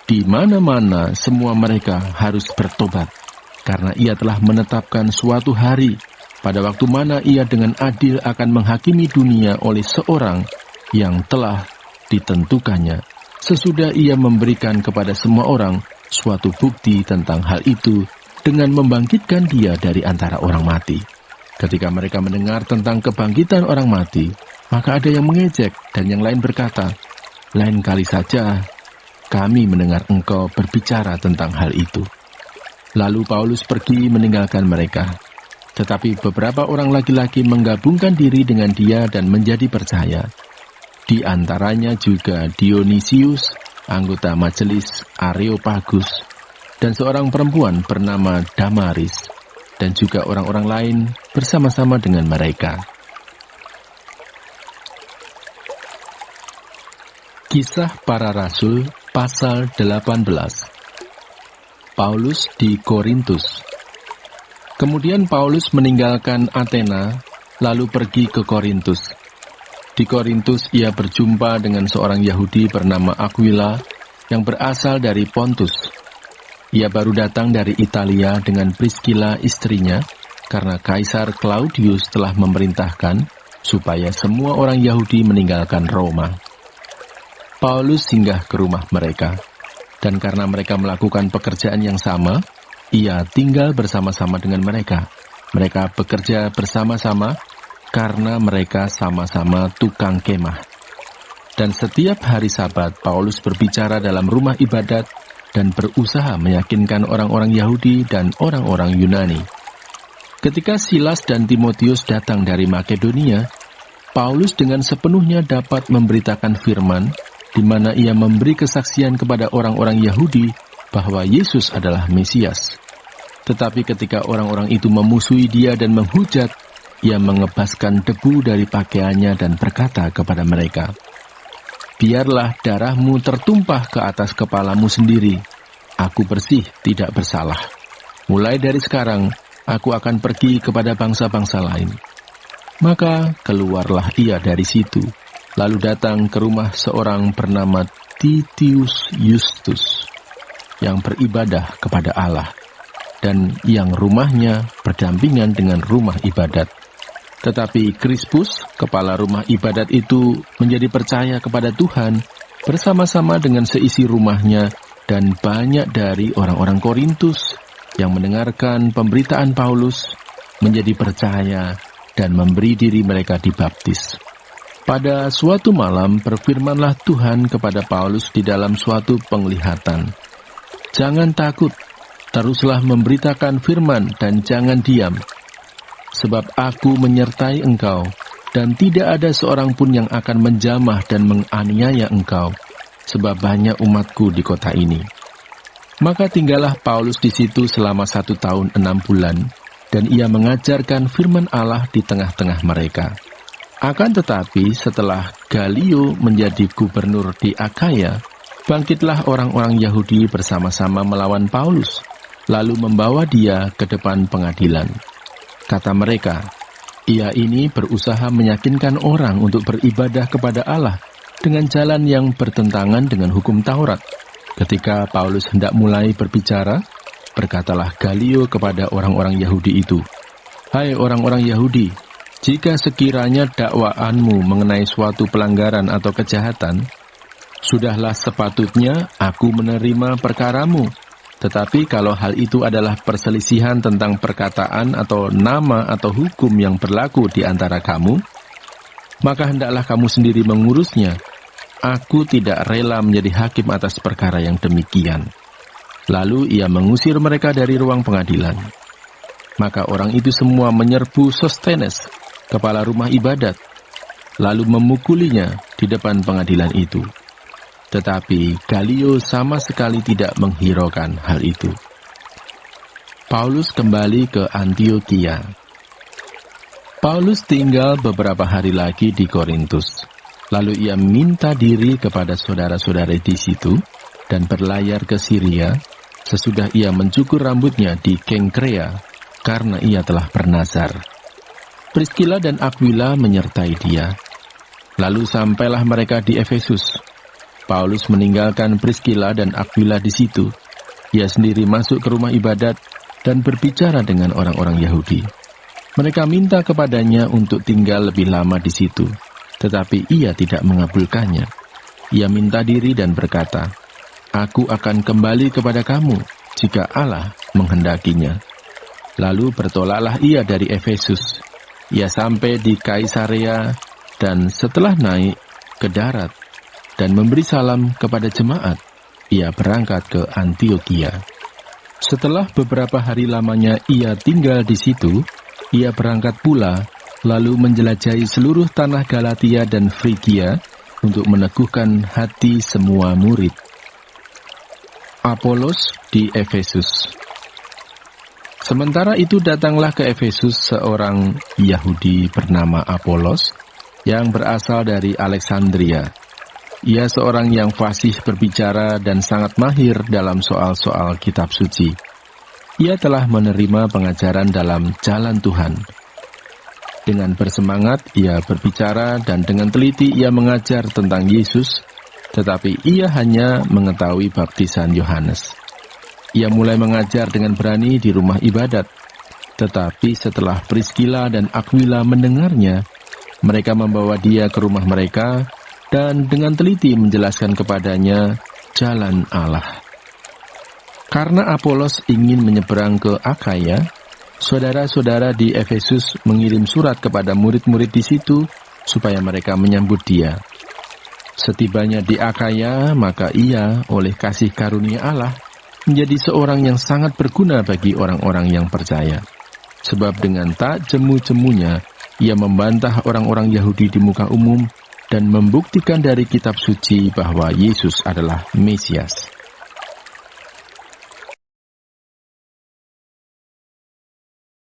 di mana-mana semua mereka harus bertobat, karena Ia telah menetapkan suatu hari pada waktu mana Ia dengan adil akan menghakimi dunia oleh seorang yang telah ditentukannya, sesudah Ia memberikan kepada semua orang suatu bukti tentang hal itu dengan membangkitkan Dia dari antara orang mati. Ketika mereka mendengar tentang kebangkitan orang mati, maka ada yang mengejek dan yang lain berkata, lain kali saja kami mendengar engkau berbicara tentang hal itu. Lalu Paulus pergi meninggalkan mereka. Tetapi beberapa orang laki-laki menggabungkan diri dengan dia dan menjadi percaya. Di antaranya juga Dionisius, anggota majelis Areopagus, dan seorang perempuan bernama Damaris, dan juga orang-orang lain bersama-sama dengan mereka. Kisah Para Rasul pasal 18. Paulus di Korintus. Kemudian Paulus meninggalkan Athena, lalu pergi ke Korintus. Di Korintus ia berjumpa dengan seorang Yahudi bernama Aquila yang berasal dari Pontus. Ia baru datang dari Italia dengan Priscilla istrinya, karena Kaisar Claudius telah memerintahkan supaya semua orang Yahudi meninggalkan Roma. Paulus singgah ke rumah mereka, dan karena mereka melakukan pekerjaan yang sama, ia tinggal bersama-sama dengan mereka. Mereka bekerja bersama-sama karena mereka sama-sama tukang kemah. Dan setiap hari Sabat, Paulus berbicara dalam rumah ibadat dan berusaha meyakinkan orang-orang Yahudi dan orang-orang Yunani. Ketika Silas dan Timotius datang dari Makedonia, Paulus dengan sepenuhnya dapat memberitakan firman, di mana ia memberi kesaksian kepada orang-orang Yahudi bahwa Yesus adalah Mesias. Tetapi ketika orang-orang itu memusuhi dia dan menghujat, ia mengebaskan debu dari pakaiannya dan berkata kepada mereka, "Biarlah darahmu tertumpah ke atas kepalamu sendiri. Aku bersih, tidak bersalah. Mulai dari sekarang, aku akan pergi kepada bangsa-bangsa lain." Maka keluarlah ia dari situ, lalu datang ke rumah seorang bernama Titius Justus, yang beribadah kepada Allah, dan yang rumahnya berdampingan dengan rumah ibadat. Tetapi Krispus, kepala rumah ibadat itu, menjadi percaya kepada Tuhan bersama-sama dengan seisi rumahnya, dan banyak dari orang-orang Korintus yang mendengarkan pemberitaan Paulus menjadi percaya dan memberi diri mereka dibaptis. Pada suatu malam berfirmanlah Tuhan kepada Paulus di dalam suatu penglihatan, "Jangan takut, teruslah memberitakan firman dan jangan diam. Sebab aku menyertai engkau, dan tidak ada seorang pun yang akan menjamah dan menganiaya engkau, sebab banyak umatku di kota ini." Maka tinggallah Paulus di situ selama 1 tahun 6 bulan, dan ia mengajarkan firman Allah di tengah-tengah mereka. Akan tetapi setelah Galio menjadi gubernur di Akhaya, bangkitlah orang-orang Yahudi bersama-sama melawan Paulus, lalu membawa dia ke depan pengadilan. Kata mereka, "Ia ini berusaha meyakinkan orang untuk beribadah kepada Allah dengan jalan yang bertentangan dengan hukum Taurat." Ketika Paulus hendak mulai berbicara, berkatalah Galio kepada orang-orang Yahudi itu, "Hai orang-orang Yahudi, jika sekiranya dakwaanmu mengenai suatu pelanggaran atau kejahatan, sudahlah sepatutnya aku menerima perkaramu. Tetapi kalau hal itu adalah perselisihan tentang perkataan atau nama atau hukum yang berlaku di antara kamu, maka hendaklah kamu sendiri mengurusnya. Aku tidak rela menjadi hakim atas perkara yang demikian." Lalu ia mengusir mereka dari ruang pengadilan. Maka orang itu semua menyerbu Sostenes, kepala rumah ibadat, lalu memukulinya di depan pengadilan itu. Tetapi Galio sama sekali tidak menghiraukan hal itu. Paulus kembali ke Antiokhia. Paulus tinggal beberapa hari lagi di Korintus. Lalu ia minta diri kepada saudara-saudara di situ dan berlayar ke Syria sesudah ia mencukur rambutnya di Kengkrea karena ia telah bernazar. Priskila dan Aquila menyertai dia. Lalu sampailah mereka di Efesus. Paulus meninggalkan Priskila dan Aquila di situ. Ia sendiri masuk ke rumah ibadat dan berbicara dengan orang-orang Yahudi. Mereka minta kepadanya untuk tinggal lebih lama di situ, tetapi ia tidak mengabulkannya. Ia minta diri dan berkata, "Aku akan kembali kepada kamu jika Allah menghendakinya." Lalu bertolaklah ia dari Efesus. Ia sampai di Kaisarea dan setelah naik ke darat dan memberi salam kepada jemaat, ia berangkat ke Antiokhia. Setelah beberapa hari lamanya ia tinggal di situ, ia berangkat pula, lalu menjelajahi seluruh tanah Galatia dan Frigia untuk meneguhkan hati semua murid. Apolos di Efesus. Sementara itu datanglah ke Efesus seorang Yahudi bernama Apolos, yang berasal dari Alexandria. Ia seorang yang fasih berbicara dan sangat mahir dalam soal-soal kitab suci. Ia telah menerima pengajaran dalam jalan Tuhan. Dengan bersemangat ia berbicara dan dengan teliti ia mengajar tentang Yesus, tetapi ia hanya mengetahui baptisan Yohanes. Ia mulai mengajar dengan berani di rumah ibadat, tetapi setelah Priskila dan Aquila mendengarnya, mereka membawa dia ke rumah mereka dan dengan teliti menjelaskan kepadanya jalan Allah. Karena Apolos ingin menyeberang ke Akhaya, saudara-saudara di Efesus mengirim surat kepada murid-murid di situ supaya mereka menyambut dia. Setibanya di Akaya, maka ia oleh kasih karunia Allah menjadi seorang yang sangat berguna bagi orang-orang yang percaya. Sebab dengan tak jemu-jemunya, ia membantah orang-orang Yahudi di muka umum dan membuktikan dari kitab suci bahwa Yesus adalah Mesias.